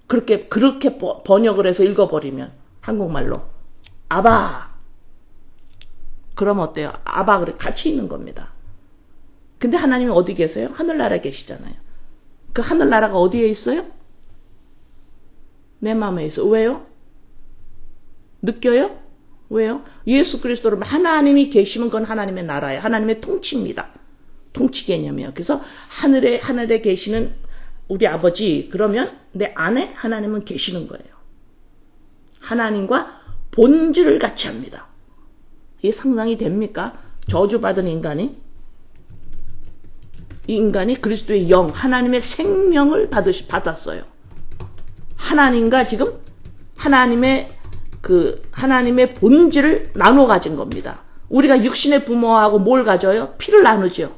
그렇게 번역을 해서 읽어버리면 한국말로 아바. 그럼 어때요? 아바 그래 같이 있는 겁니다. 근데 하나님이 어디 계세요? 하늘나라에 계시잖아요. 그 하늘나라가 어디에 있어요? 내 마음에 있어. 왜요? 느껴요? 왜요? 예수 그리스도로 하나님이 계시면 그건 하나님의 나라예요. 하나님의 통치입니다. 통치 개념이에요. 그래서 하늘에 계시는 우리 아버지 그러면 내 안에 하나님은 계시는 거예요. 하나님과 본질을 같이 합니다. 이게 상상이 됩니까? 저주받은 인간이 이 인간이 그리스도의 영 하나님의 생명을 받았어요. 하나님과 지금 하나님의 본질을 나눠 가진 겁니다. 우리가 육신의 부모하고 뭘 가져요? 피를 나누죠.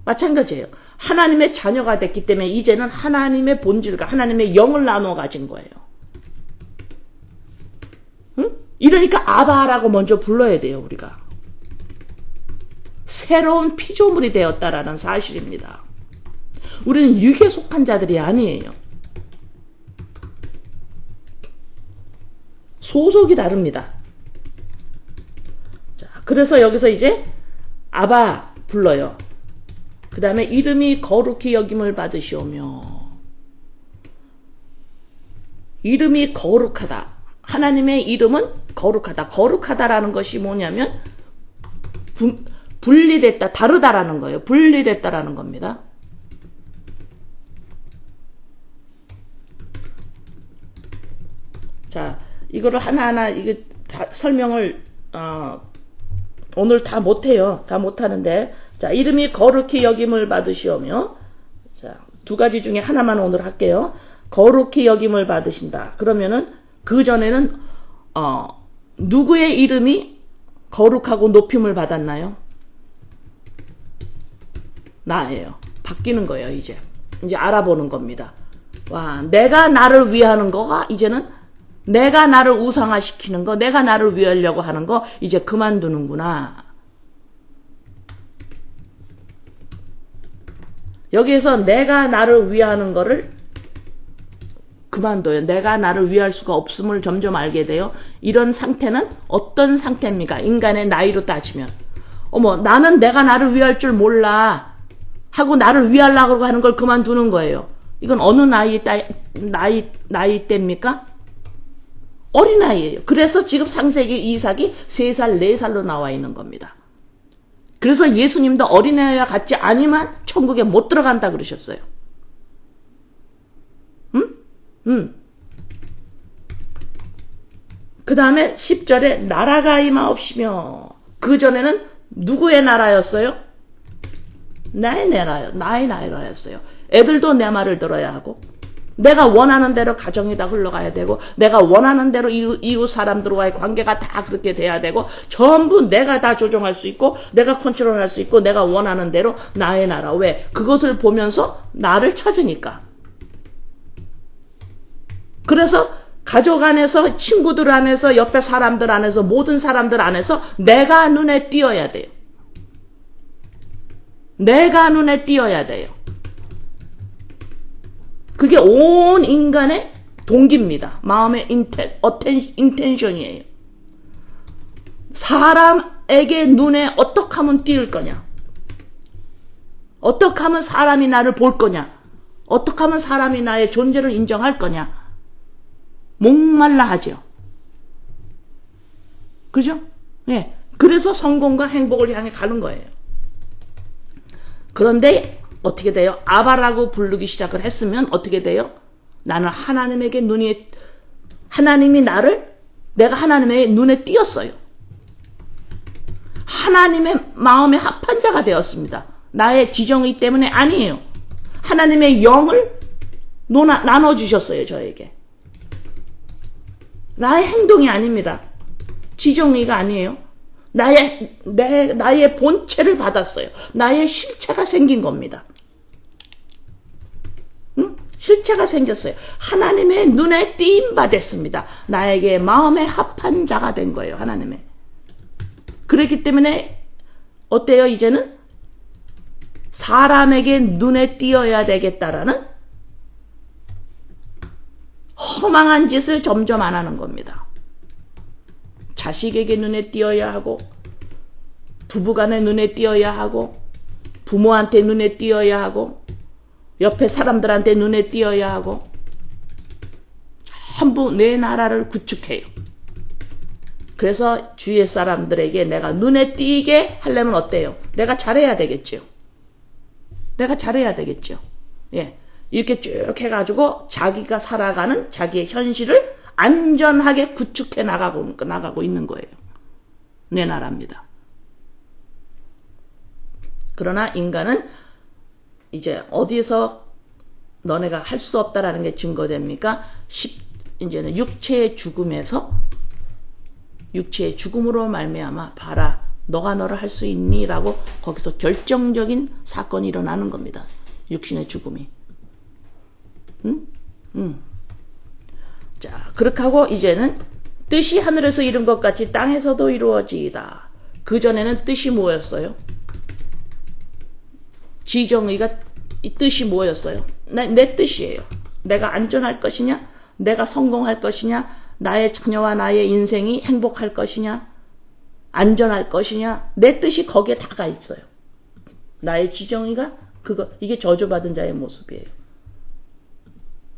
마찬가지예요. 하나님의 자녀가 됐기 때문에 이제는 하나님의 본질과 하나님의 영을 나눠 가진 거예요. 응? 이러니까 아바라고 먼저 불러야 돼요. 우리가. 새로운 피조물이 되었다라는 사실입니다. 우리는 육에 속한 자들이 아니에요. 소속이 다릅니다. 자, 그래서 여기서 이제 아바 불러요. 그 다음에 이름이 거룩히 여김을 받으시오며. 이름이 거룩하다. 하나님의 이름은 거룩하다. 거룩하다라는 것이 뭐냐면 분리됐다. 다르다라는 거예요. 분리됐다라는 겁니다. 자, 이거를 하나하나 이게 다 설명을 오늘 다 못해요. 다 못하는데 자, 이름이 거룩히 여김을 받으시오며 자, 두 가지 중에 하나만 오늘 할게요. 거룩히 여김을 받으신다. 그러면은 그 전에는 누구의 이름이 거룩하고 높임을 받았나요? 나예요. 바뀌는 거예요. 이제 알아보는 겁니다. 와, 내가 나를 위하는 거가 이제는 내가 나를 우상화시키는 거, 내가 나를 위하려고 하는 거 이제 그만두는구나. 여기에서 내가 나를 위하는 거를 그만둬요. 내가 나를 위할 수가 없음을 점점 알게 돼요. 이런 상태는 어떤 상태입니까? 인간의 나이로 따지면. 어머, 나는 내가 나를 위할 줄 몰라 하고 나를 위하려고 하는 걸 그만두는 거예요. 이건 어느 나이 때입니까? 어린아이예요. 그래서 지금 창세기 이삭이 3살, 4살로 나와 있는 겁니다. 그래서 예수님도 어린아이와 같지 아니면 천국에 못 들어간다 그러셨어요. 그 다음에 10절에 나라가 임하옵시며, 그 전에는 누구의 나라였어요? 나의 나라였어요. 애들도 내 말을 들어야 하고, 내가 원하는 대로 가정이 다 흘러가야 되고, 내가 원하는 대로 이웃 사람들과의 관계가 다 그렇게 돼야 되고, 전부 내가 다 조정할 수 있고, 내가 컨트롤할 수 있고, 내가 원하는 대로 나의 나라. 왜? 그것을 보면서 나를 찾으니까. 그래서 가족 안에서, 친구들 안에서, 옆에 사람들 안에서, 모든 사람들 안에서 내가 눈에 띄어야 돼요. 내가 눈에 띄어야 돼요. 그게 온 인간의 동기입니다. 마음의 인텐션이에요. 사람에게 눈에 어떻게 하면 띄을 거냐? 어떻게 하면 사람이 나를 볼 거냐? 어떻게 하면 사람이 나의 존재를 인정할 거냐? 목말라 하죠. 그죠? 예. 그래서 성공과 행복을 향해 가는 거예요. 그런데 어떻게 돼요? 아바라고 부르기 시작을 했으면 어떻게 돼요? 나는 하나님에게 내가 하나님의 눈에 띄었어요. 하나님의 마음에 합한 자가 되었습니다. 나의 지정의 때문에 아니에요. 하나님의 영을 나눠주셨어요, 저에게. 나의 행동이 아닙니다. 지정의가 아니에요. 나의 본체를 받았어요. 나의 실체가 생긴 겁니다. 응? 실체가 생겼어요. 하나님의 눈에 띄임 받았습니다. 나에게 마음에 합한 자가 된 거예요. 하나님의. 그렇기 때문에 어때요? 이제는 사람에게 눈에 띄어야 되겠다라는 허망한 짓을 점점 안 하는 겁니다. 자식에게 눈에 띄어야 하고, 부부간에 눈에 띄어야 하고, 부모한테 눈에 띄어야 하고, 옆에 사람들한테 눈에 띄어야 하고, 전부 내 나라를 구축해요. 그래서 주위의 사람들에게 내가 눈에 띄게 하려면 어때요? 내가 잘해야 되겠죠. 내가 잘해야 되겠죠. 예. 이렇게 쭉 해가지고 자기가 살아가는 자기의 현실을 안전하게 구축해 나가고 있는 거예요. 내 나라입니다. 그러나 인간은 이제 어디서 너네가 할 수 없다라는 게 증거됩니까? 이제는 육체의 죽음으로 말미암아 봐라. 너가 너를 할 수 있니? 라고 거기서 결정적인 사건이 일어나는 겁니다. 육신의 죽음이. 자, 그렇게 하고 이제는 뜻이 하늘에서 이룬 것 같이 땅에서도 이루어지이다. 그전에는 뜻이 뭐였어요? 지정의가 이 뜻이 뭐였어요? 내 뜻이에요. 내가 안전할 것이냐? 내가 성공할 것이냐? 나의 자녀와 나의 인생이 행복할 것이냐? 안전할 것이냐? 내 뜻이 거기에 다가 있어요. 나의 지정의가 이게 저주받은 자의 모습이에요.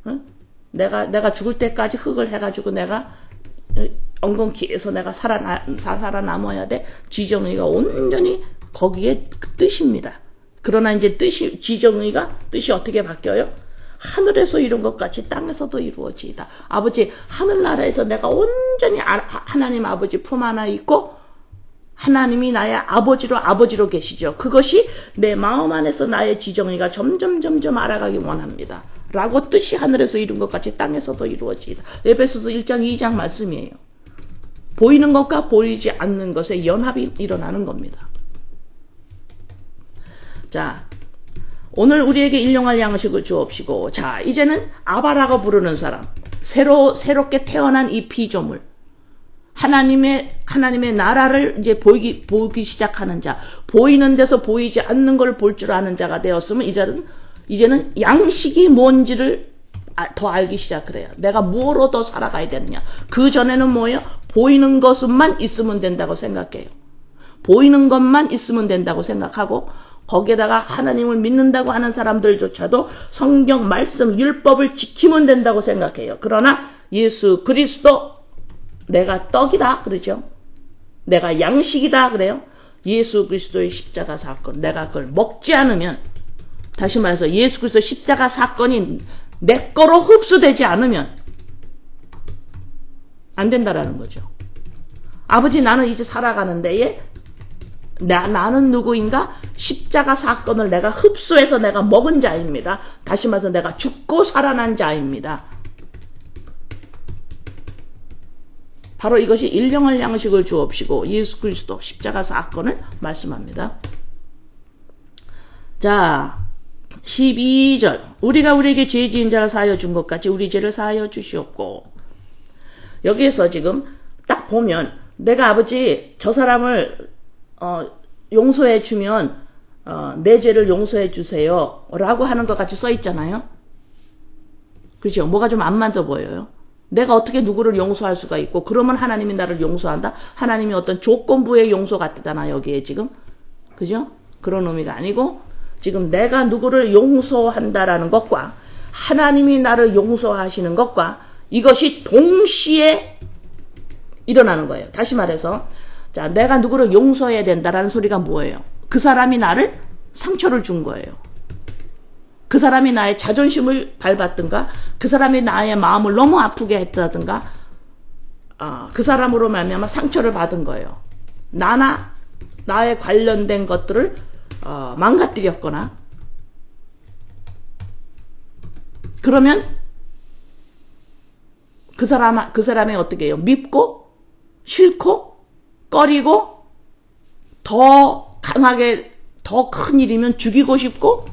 응? 내가 죽을 때까지 흙을 해가지고 내가 엉겅퀴에서 내가 살아남아야 돼. 지정의가 온전히 거기에 그 뜻입니다. 그러나 이제 지정의가 뜻이 어떻게 바뀌어요? 하늘에서 이룬 것 같이 땅에서도 이루어지이다. 아버지, 하늘나라에서 내가 온전히 하나님 아버지 품 안에 있고 하나님이 나의 아버지로 계시죠. 그것이 내 마음 안에서 나의 지정의가 점점 알아가기 원합니다. 라고 뜻이 하늘에서 이룬 것 같이 땅에서도 이루어지이다. 에베소서 1장 2장 말씀이에요. 보이는 것과 보이지 않는 것의 연합이 일어나는 겁니다. 자, 오늘 우리에게 일용할 양식을 주옵시고, 자, 이제는 아바라고 부르는 사람, 새롭게 태어난 이 피조물, 하나님의 나라를 이제 보기 시작하는 자, 보이는 데서 보이지 않는 걸 볼 줄 아는 자가 되었으면 이제는 양식이 뭔지를 더 알기 시작을 해요. 내가 뭐로 더 살아가야 되느냐. 그 전에는 뭐예요? 보이는 것만 있으면 된다고 생각해요. 보이는 것만 있으면 된다고 생각하고 거기에다가 하나님을 믿는다고 하는 사람들조차도 성경 말씀 율법을 지키면 된다고 생각해요. 그러나 예수 그리스도 내가 떡이다 그러죠. 내가 양식이다 그래요. 예수 그리스도의 십자가 사건 내가 그걸 먹지 않으면, 다시 말해서 예수 그리스도 십자가 사건이 내 거로 흡수되지 않으면 안 된다라는 거죠. 아버지 나는 이제 살아가는 데에 나는 누구인가? 십자가 사건을 내가 흡수해서 내가 먹은 자입니다. 다시 말해서 내가 죽고 살아난 자입니다. 바로 이것이 일용할 양식을 주옵시고 예수 그리스도 십자가 사건을 말씀합니다. 자, 12절 우리가 우리에게 죄 지은 자를 사하여 준 것 같이 우리 죄를 사하여 주시옵고. 여기에서 지금 딱 보면 내가 아버지 저 사람을 용서해 주면 내 죄를 용서해 주세요 라고 하는 것 같이 써 있잖아요. 그렇죠? 뭐가 좀 안 맞아 보여요. 내가 어떻게 누구를 용서할 수가 있고 그러면 하나님이 나를 용서한다? 하나님이 어떤 조건부의 용서 같잖아 여기에 지금. 그죠? 그런 의미가 아니고 지금 내가 누구를 용서한다라는 것과 하나님이 나를 용서하시는 것과 이것이 동시에 일어나는 거예요. 다시 말해서 자, 내가 누구를 용서해야 된다라는 소리가 뭐예요? 그 사람이 나를 상처를 준 거예요. 그 사람이 나의 자존심을 밟았든가 그 사람이 나의 마음을 너무 아프게 했다든가 그 사람으로 말미암아 상처를 받은 거예요. 나에 관련된 것들을 망가뜨렸거나 그러면 그 사람이 어떻게 해요? 밉고 싫고 꺼리고 더 강하게 더 큰 일이면 죽이고 싶고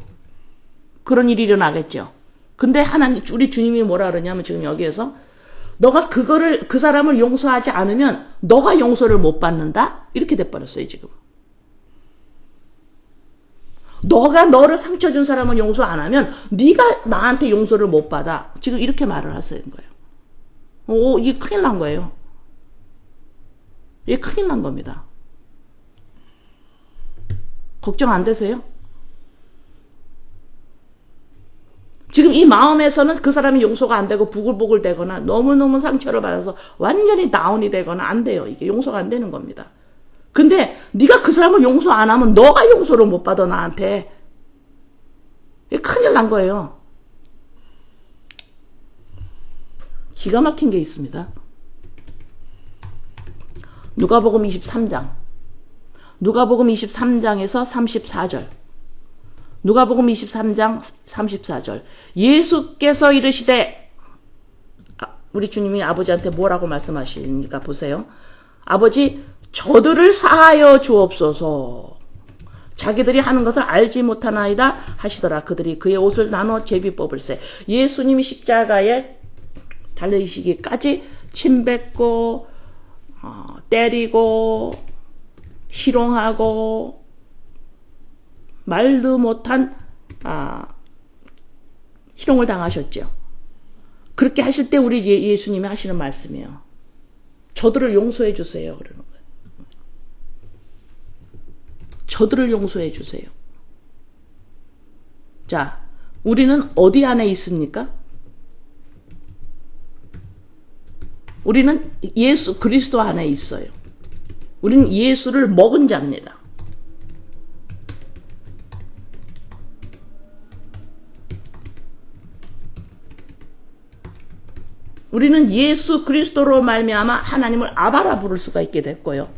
그런 일이 일어나겠죠. 근데 우리 주님이 뭐라 그러냐면 지금 여기에서 너가 그 사람을 용서하지 않으면 너가 용서를 못 받는다? 이렇게 돼버렸어요, 지금. 너가 너를 상처 준 사람을 용서 안 하면 네가 나한테 용서를 못 받아. 지금 이렇게 말을 하시는 거예요. 이게 큰일 난 거예요. 이게 큰일 난 겁니다. 걱정 안 되세요? 지금 이 마음에서는 그 사람이 용서가 안 되고 부글부글 되거나 너무너무 상처를 받아서 완전히 다운이 되거나 안 돼요. 이게 용서가 안 되는 겁니다. 근데 네가 그 사람을 용서 안 하면 너가 용서를 못 받아 나한테. 이게 큰일 난 거예요. 기가 막힌 게 있습니다. 누가복음 23장. 누가복음 23장에서 34절. 누가복음 23장 34절. 예수께서 이르시되 우리 주님이 아버지한테 뭐라고 말씀하시니까 보세요. 아버지 저들을 사하여 주옵소서. 자기들이 하는 것을 알지 못하나이다 하시더라. 그들이 그의 옷을 나눠 제비 뽑을세. 예수님이 십자가에 달리시기까지 침뱉고 때리고 희롱하고 말도 못한 희롱을 당하셨죠. 그렇게 하실 때 우리 예수님이 하시는 말씀이에요. 저들을 용서해 주세요. 그러는 거예요. 저들을 용서해 주세요. 자, 우리는 어디 안에 있습니까? 우리는 예수 그리스도 안에 있어요. 우리는 예수를 먹은 자입니다. 우리는 예수 그리스도로 말미암아 하나님을 아바라 부를 수가 있게 됐고요.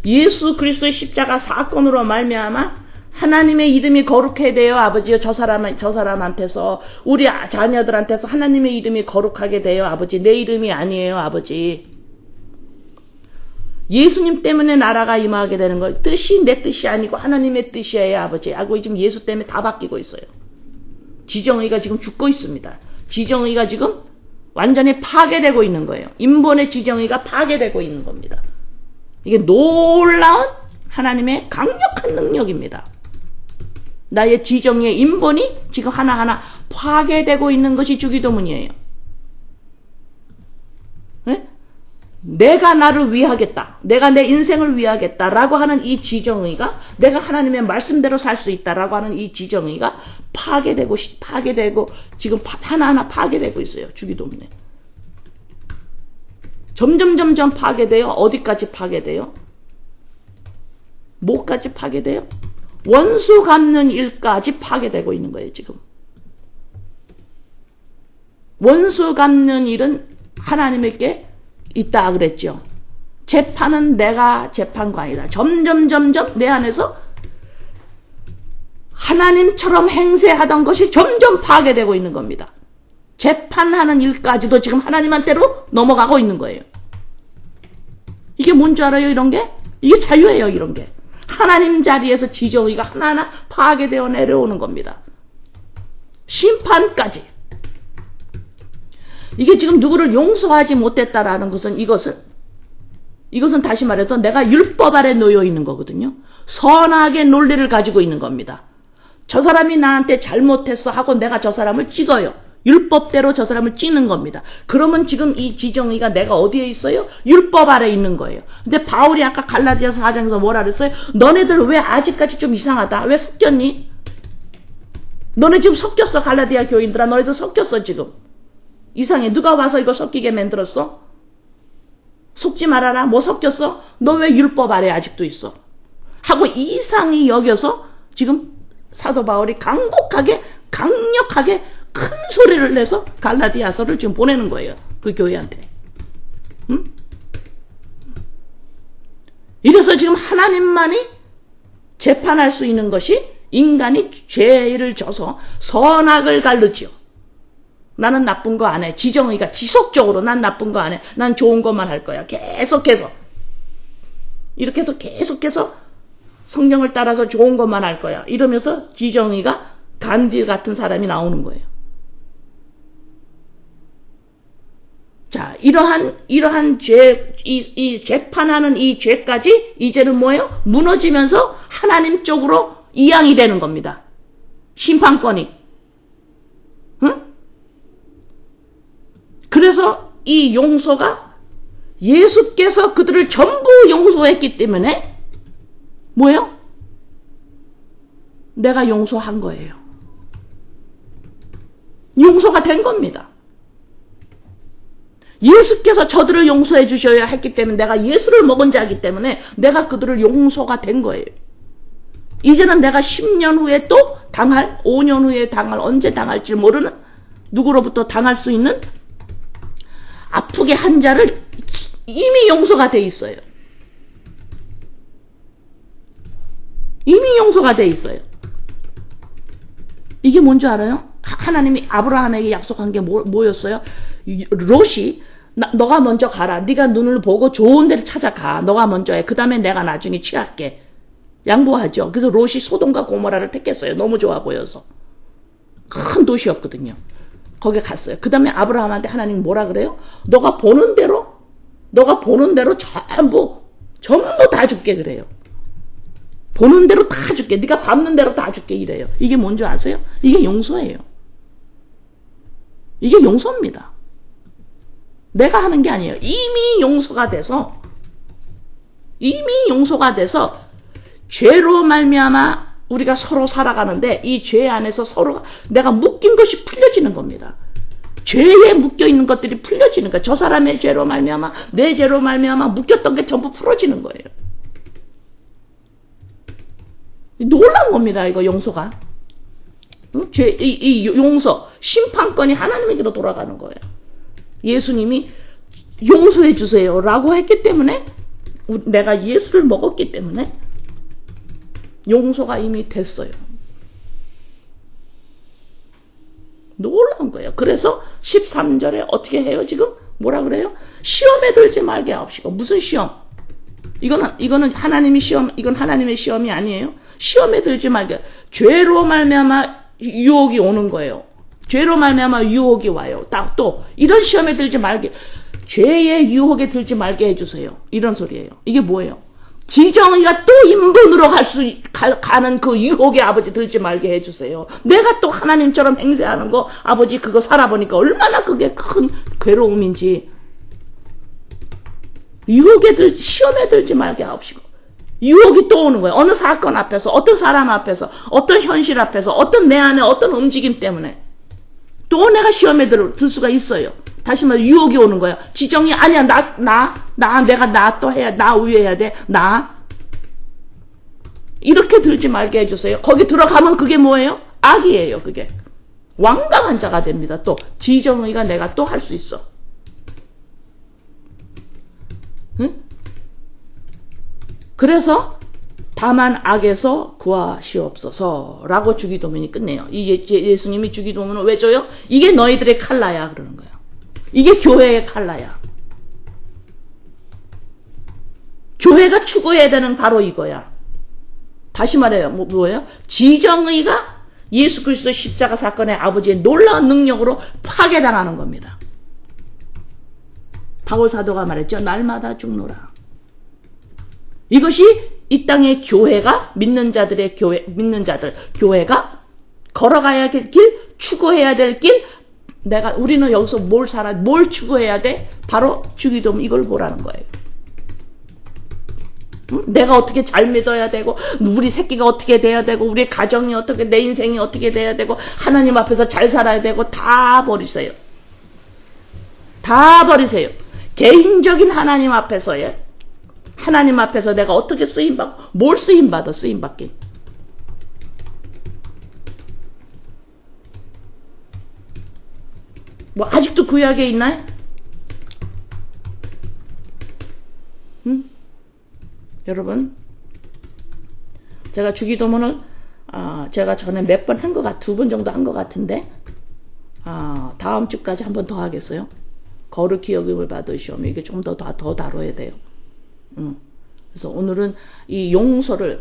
예수 그리스도의 십자가 사건으로 말미암아 하나님의 이름이 거룩해야 돼요. 아버지요. 저 사람한테서 우리 자녀들한테서 하나님의 이름이 거룩하게 돼요. 아버지. 내 이름이 아니에요. 아버지. 예수님 때문에 나라가 임하게 되는 거. 뜻이 내 뜻이 아니고 하나님의 뜻이에요. 아버지. 알고 지금 예수 때문에 다 바뀌고 있어요. 지정의가 지금 죽고 있습니다. 지정의가 지금 완전히 파괴되고 있는 거예요. 인본의 지정의가 파괴되고 있는 겁니다. 이게 놀라운 하나님의 강력한 능력입니다. 나의 지정의의 인본이 지금 하나하나 파괴되고 있는 것이 주기도문이에요. 네? 내가 나를 위하겠다. 내가 내 인생을 위하겠다라고 하는 이 지정의가 내가 하나님의 말씀대로 살 수 있다라고 하는 이 지정의가 파괴되고 지금 하나하나 파괴되고 있어요. 주기도문에. 점점 파괴돼요. 어디까지 파괴돼요? 뭐까지 파괴돼요? 원수 갚는 일까지 파괴되고 있는 거예요. 지금. 원수 갚는 일은 하나님에게 있다 그랬죠. 재판은 내가 재판관이다. 점점 내 안에서 하나님처럼 행세하던 것이 점점 파괴되고 있는 겁니다. 재판하는 일까지도 지금 하나님한테로 넘어가고 있는 거예요. 이게 뭔지 알아요, 이런 게? 이게 자유예요, 이런 게. 하나님 자리에서 지정의가 하나하나 파괴되어 내려오는 겁니다. 심판까지. 이게 지금 누구를 용서하지 못했다라는 것은 이것은 다시 말해서 내가 율법 아래 놓여 있는 거거든요. 선악의 논리를 가지고 있는 겁니다. 저 사람이 나한테 잘못했어 하고 내가 저 사람을 찍어요. 율법대로 저 사람을 찍는 겁니다. 그러면 지금 이 지정의가 내가 어디에 있어요? 율법 아래 있는 거예요. 근데 바울이 아까 갈라디아서 4장에서 뭐라 그랬어요? 너네들 왜 아직까지 좀 이상하다? 왜 섞였니? 너네 지금 섞였어, 갈라디아 교인들아. 너네들 섞였어, 지금. 이상해. 누가 와서 이거 섞이게 만들었어? 속지 말아라. 뭐 섞였어? 너 왜 율법 아래 아직도 있어? 하고 이상히 여겨서 지금 사도 바울이 강력하게 큰 소리를 내서 갈라디아서를 지금 보내는 거예요. 그 교회한테. 응? 이래서 지금 하나님만이 재판할 수 있는 것이 인간이 죄를 져서 선악을 가르치요. 나는 나쁜 거 안 해. 지정의가 지속적으로 난 나쁜 거 안 해. 난 좋은 것만 할 거야. 계속해서. 이렇게 해서 계속해서 성경을 따라서 좋은 것만 할 거야. 이러면서 지정의가 간디 같은 사람이 나오는 거예요. 자, 이러한 죄, 이 재판하는 이 죄까지 이제는 뭐예요? 무너지면서 하나님 쪽으로 이양이 되는 겁니다. 심판권이. 응? 그래서 이 용서가 예수께서 그들을 전부 용서했기 때문에 뭐예요? 내가 용서한 거예요. 용서가 된 겁니다. 예수께서 저들을 용서해 주셔야 했기 때문에 내가 예수를 먹은 자이기 때문에 내가 그들을 용서가 된 거예요. 이제는 내가 10년 후에 또 당할, 5년 후에 당할, 언제 당할지 모르는 누구로부터 당할 수 있는 아프게 한 자를 이미 용서가 돼 있어요. 이미 용서가 돼 있어요. 이게 뭔지 알아요? 하나님이 아브라함에게 약속한 게 뭐였어요? 롯이 너가 먼저 가라. 네가 눈을 보고 좋은 데를 찾아가. 너가 먼저 해. 그 다음에 내가 나중에 취할게. 양보하죠. 그래서 롯이 소돔과 고모라를 택했어요. 너무 좋아 보여서. 큰 도시였거든요. 거기 갔어요. 그 다음에 아브라함한테 하나님 뭐라 그래요? 너가 보는 대로 전부 다 줄게 그래요. 보는 대로 다 줄게. 네가 밟는 대로 다 줄게 이래요. 이게 뭔지 아세요? 이게 용서예요. 이게 용서입니다. 내가 하는 게 아니에요. 이미 용서가 돼서 죄로 말미암아 우리가 서로 살아가는데 이 죄 안에서 서로 내가 묶인 것이 풀려지는 겁니다. 죄에 묶여있는 것들이 풀려지는 거예요. 저 사람의 죄로 말미암아 내 죄로 말미암아 묶였던 게 전부 풀어지는 거예요. 놀라운 겁니다. 이거 용서가. 이 용서 심판권이 하나님에게로 돌아가는 거예요. 예수님이 용서해 주세요 라고 했기 때문에 내가 예수를 먹었기 때문에 용서가 이미 됐어요. 놀라운 거예요. 그래서 13절에 어떻게 해요? 지금 뭐라 그래요? 시험에 들지 말게 하옵시고. 무슨 시험? 이거는 하나님의 시험, 이건 하나님의 시험이 아니에요. 시험에 들지 말게. 죄로 말미암아 유혹이 오는 거예요. 죄로 말미암아 유혹이 와요. 또 이런 시험에 들지 말게. 죄의 유혹에 들지 말게 해주세요. 이런 소리예요. 이게 뭐예요? 지정의가 또 인본으로 가는 그 유혹에 아버지 들지 말게 해주세요. 내가 또 하나님처럼 행세하는 거 아버지 그거 살아보니까 얼마나 그게 큰 괴로움인지. 시험에 들지 말게 하옵시고. 유혹이 또 오는 거예요. 어느 사건 앞에서, 어떤 사람 앞에서, 어떤 현실 앞에서, 어떤 내 안에 어떤 움직임 때문에 또 내가 시험에 들 수가 있어요. 다시 말해 유혹이 오는 거예요. 지정이 아니야. 내가 나 또 해야, 나 우회해야 돼. 이렇게 들지 말게 해주세요. 거기 들어가면 그게 뭐예요? 악이에요. 그게 완강한 자가 됩니다. 또 지정의가 내가 또 할 수 있어. 응? 그래서 다만 악에서 구하시옵소서 라고 주기도문이 끝내요. 예수님이 주기도문을 왜 줘요? 이게 너희들의 칼라야 그러는 거예요. 이게 교회의 칼라야. 교회가 추구해야 되는 바로 이거야. 다시 말해요. 뭐예요? 지정의가 예수 그리스도 십자가 사건의 아버지의 놀라운 능력으로 파괴당하는 겁니다. 바울 사도가 말했죠. 날마다 죽노라. 이것이 이 땅의 교회가 믿는 자들의 교회가 걸어가야 될 길, 추구해야 될 길, 우리는 여기서 뭘 추구해야 돼? 바로 주기도문 이걸 보라는 거예요. 응? 내가 어떻게 잘 믿어야 되고, 우리 새끼가 어떻게 돼야 되고, 우리 가정이 어떻게, 내 인생이 어떻게 돼야 되고, 하나님 앞에서 잘 살아야 되고, 다 버리세요. 다 버리세요. 개인적인 하나님 앞에서의 하나님 앞에서 내가 어떻게 쓰임받고 뭘 쓰임받아 쓰임받긴. 뭐 아직도 구약에 있나요? 응? 여러분 제가 주기도문을 제가 전에 몇 번 한 것 같, 2번 정도 한 것 같은데 다음 주까지 한 번 더 하겠어요. 거룩 기억임을 받으시오며 이게 좀 더 다뤄야 돼요. 그래서 오늘은 이 용서를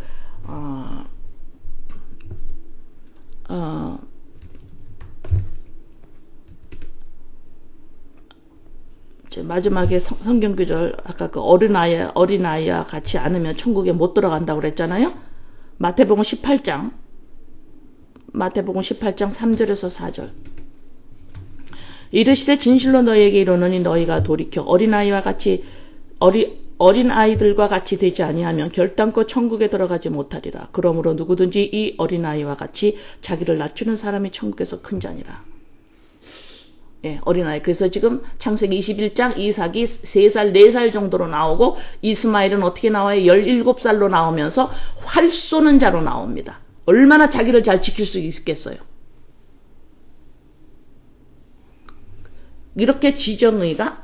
마지막에 성경 구절 아까 그 어린아이와 같이 않으면 천국에 못 들어간다고 그랬잖아요. 마태복음 18장 3절에서 4절. 이르시되 진실로 너희에게 이르노니 너희가 돌이켜 어린아이들과 같이 되지 아니하면 결단코 천국에 들어가지 못하리라. 그러므로 누구든지 이 어린아이와 같이 자기를 낮추는 사람이 천국에서 큰 자니라. 예, 어린아이. 그래서 지금 창세기 21장 이삭이 3살, 4살 정도로 나오고 이스마엘은 어떻게 나와요? 17살로 나오면서 활 쏘는 자로 나옵니다. 얼마나 자기를 잘 지킬 수 있겠어요? 이렇게 지정의가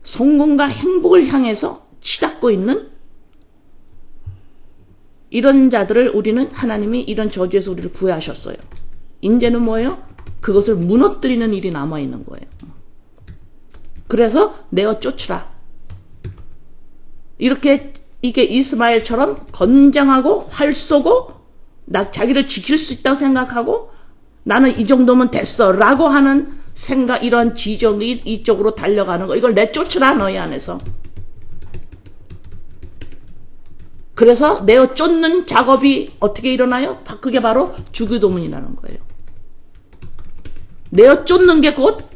성공과 행복을 향해서 치닫고 있는 이런 자들을 우리는 하나님이 이런 저주에서 우리를 구하셨어요. 이제는 뭐예요? 그것을 무너뜨리는 일이 남아있는 거예요. 그래서 내어 쫓으라. 이게 이스마엘처럼 건장하고 활 쏘고 자기를 지킬 수 있다고 생각하고 나는 이 정도면 됐어 라고 하는 생각, 이런 지정이 이쪽으로 달려가는 거, 이걸 내쫓으라 너희 안에서. 그래서 내어 쫓는 작업이 어떻게 일어나요? 그게 바로 주기도문이라는 거예요. 내어 쫓는 게 곧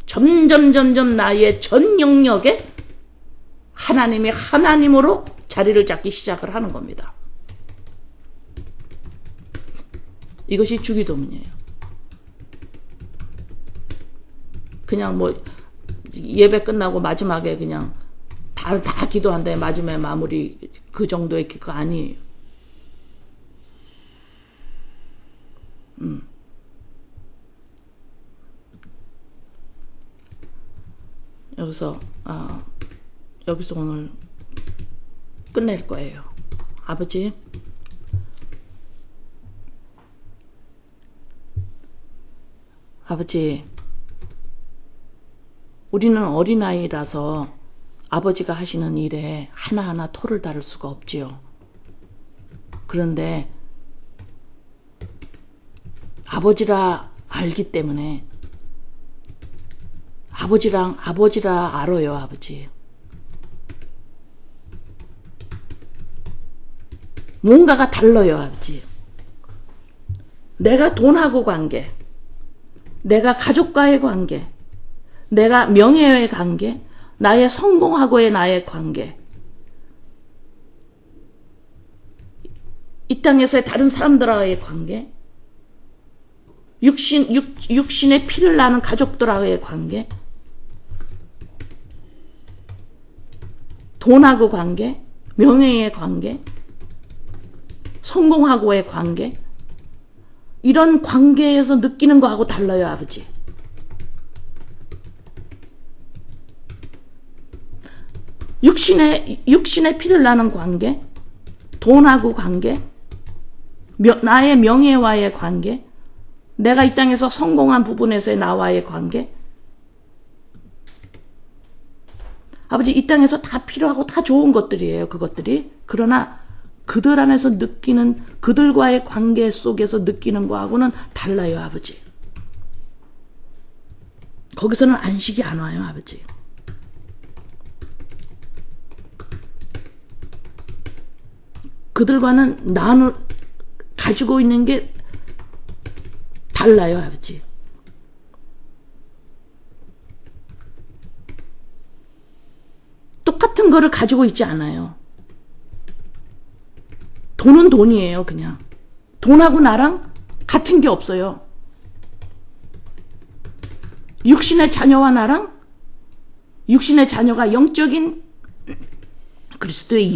점점 나의 전 영역에 하나님이 하나님으로 자리를 잡기 시작을 하는 겁니다. 이것이 주기도문이에요. 그냥 뭐 예배 끝나고 마지막에 그냥 다 기도한 다음에 마지막에 마무리 그 정도의 그거 아니에요. 여기서 오늘 끝낼 거예요. 아버지, 우리는 어린아이라서 아버지가 하시는 일에 하나하나 토를 다룰 수가 없지요. 그런데 아버지라 알기 때문에 아버지라 알아요. 아버지. 뭔가가 달라요. 아버지. 내가 돈하고 관계, 내가 가족과의 관계, 내가 명예의 관계, 나의 성공하고의 나의 관계, 이 땅에서의 다른 사람들과의 관계, 육신의 피를 나는 가족들과의 관계, 돈하고 관계, 명예의 관계, 성공하고의 관계, 이런 관계에서 느끼는 거하고 달라요. 아버지. 육신의 피를 나는 관계, 돈하고 관계, 나의 명예와의 관계, 내가 이 땅에서 성공한 부분에서의 나와의 관계. 아버지, 이 땅에서 다 필요하고 다 좋은 것들이에요, 그것들이. 그러나 그들 안에서 느끼는, 그들과의 관계 속에서 느끼는 거하고는 달라요, 아버지. 거기서는 안식이 안 와요, 아버지. 그들과는 가지고 있는 게 달라요, 아버지. 똑같은 거를 가지고 있지 않아요. 돈은 돈이에요, 그냥. 돈하고 나랑 같은 게 없어요. 육신의 자녀와 나랑, 육신의 자녀가 영적인 그리스도의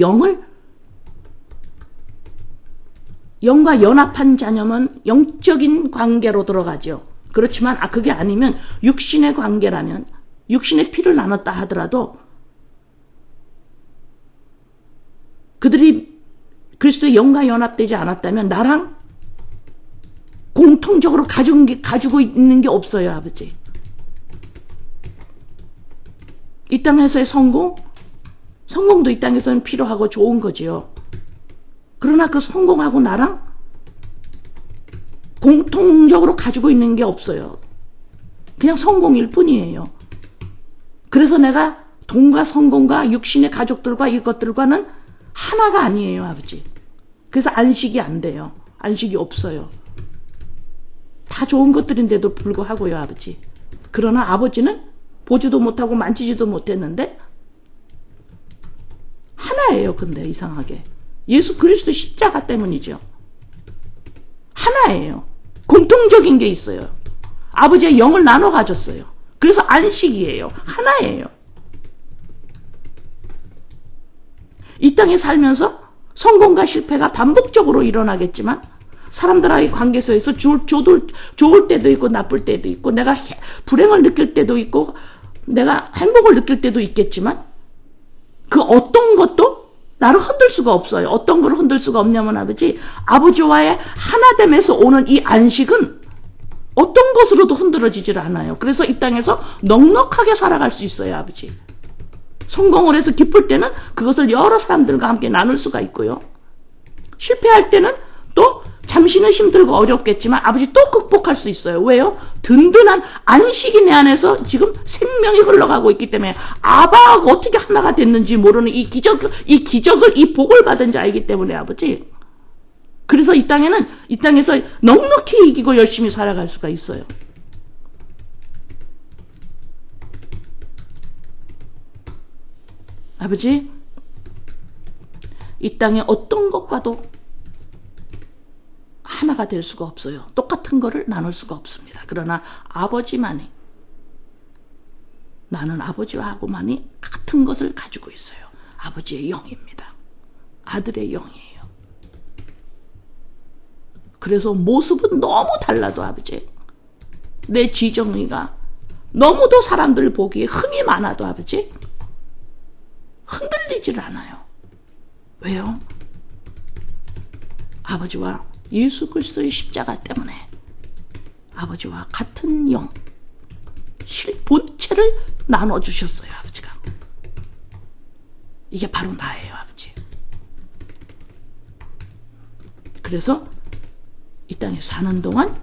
영과 연합한 자녀면 영적인 관계로 들어가죠. 그렇지만 그게 아니면 육신의 관계라면, 육신의 피를 나눴다 하더라도 그들이 그리스도의 영과 연합되지 않았다면 나랑 공통적으로 가지고 있는 게 없어요, 아버지. 이 땅에서의 성공도 이 땅에서는 필요하고 좋은 거지요. 그러나 그 성공하고 나랑 공통적으로 가지고 있는 게 없어요. 그냥 성공일 뿐이에요. 그래서 내가 돈과 성공과 육신의 가족들과 이것들과는 하나가 아니에요, 아버지. 그래서 안식이 안 돼요. 안식이 없어요. 다 좋은 것들인데도 불구하고요, 아버지. 그러나 아버지는 보지도 못하고 만지지도 못했는데 하나예요, 근데 이상하게. 예수 그리스도 십자가 때문이죠. 하나예요. 공통적인 게 있어요. 아버지의 영을 나눠 가졌어요. 그래서 안식이에요. 하나예요. 이 땅에 살면서 성공과 실패가 반복적으로 일어나겠지만 사람들과의 관계에서 좋을 때도 있고 나쁠 때도 있고 내가 불행을 느낄 때도 있고 내가 행복을 느낄 때도 있겠지만 그 어떤 것도 나를 흔들 수가 없어요. 어떤 걸 흔들 수가 없냐면 아버지와의 하나됨에서 오는 이 안식은 어떤 것으로도 흔들어지질 않아요. 그래서 이 땅에서 넉넉하게 살아갈 수 있어요, 아버지. 성공을 해서 기쁠 때는 그것을 여러 사람들과 함께 나눌 수가 있고요. 실패할 때는 또 잠시는 힘들고 어렵겠지만 아버지 또 극복할 수 있어요. 왜요? 든든한 안식이 내 안에서 지금 생명이 흘러가고 있기 때문에 아바가 어떻게 하나가 됐는지 모르는 이 복을 받은 자이기 때문에 아버지. 그래서 이 땅에서 넉넉히 이기고 열심히 살아갈 수가 있어요. 아버지, 이 땅에 어떤 것과도 하나가 될 수가 없어요. 똑같은 거를 나눌 수가 없습니다. 그러나 아버지만이, 나는 아버지하고만이 같은 것을 가지고 있어요. 아버지의 영입니다. 아들의 영이에요. 그래서 모습은 너무 달라도 아버지, 내 지정의가 너무도 사람들 보기에 흠이 많아도 아버지 흔들리질 않아요. 왜요? 아버지와 예수 그리스도의 십자가 때문에 아버지와 같은 영, 본체를 나눠주셨어요, 아버지가. 이게 바로 나예요, 아버지. 그래서 이 땅에 사는 동안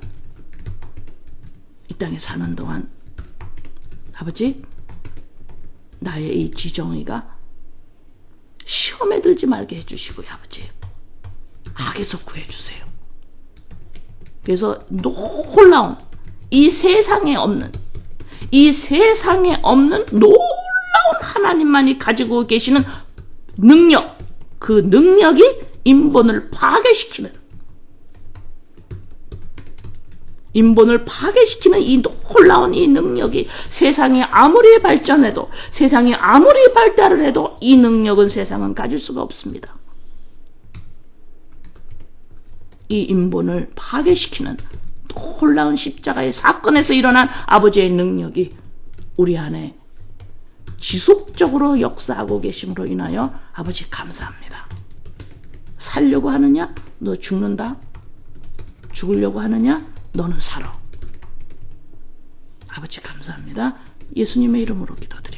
아버지, 나의 이 지정의가 시험에 들지 말게 해주시고요, 아버지. 악에서 구해주세요. 그래서 놀라운 이 세상에 없는 놀라운 하나님만이 가지고 계시는 능력, 그 능력이 인본을 파괴시키는 이 놀라운 이 능력이 세상이 아무리 발전해도, 세상이 아무리 발달을 해도 이 능력은 세상은 가질 수가 없습니다. 이 인본을 파괴시키는 놀라운 십자가의 사건에서 일어난 아버지의 능력이 우리 안에 지속적으로 역사하고 계심으로 인하여 아버지 감사합니다. 살려고 하느냐? 너 죽는다. 죽으려고 하느냐? 너는 살아. 아버지 감사합니다. 예수님의 이름으로 기도드립니다.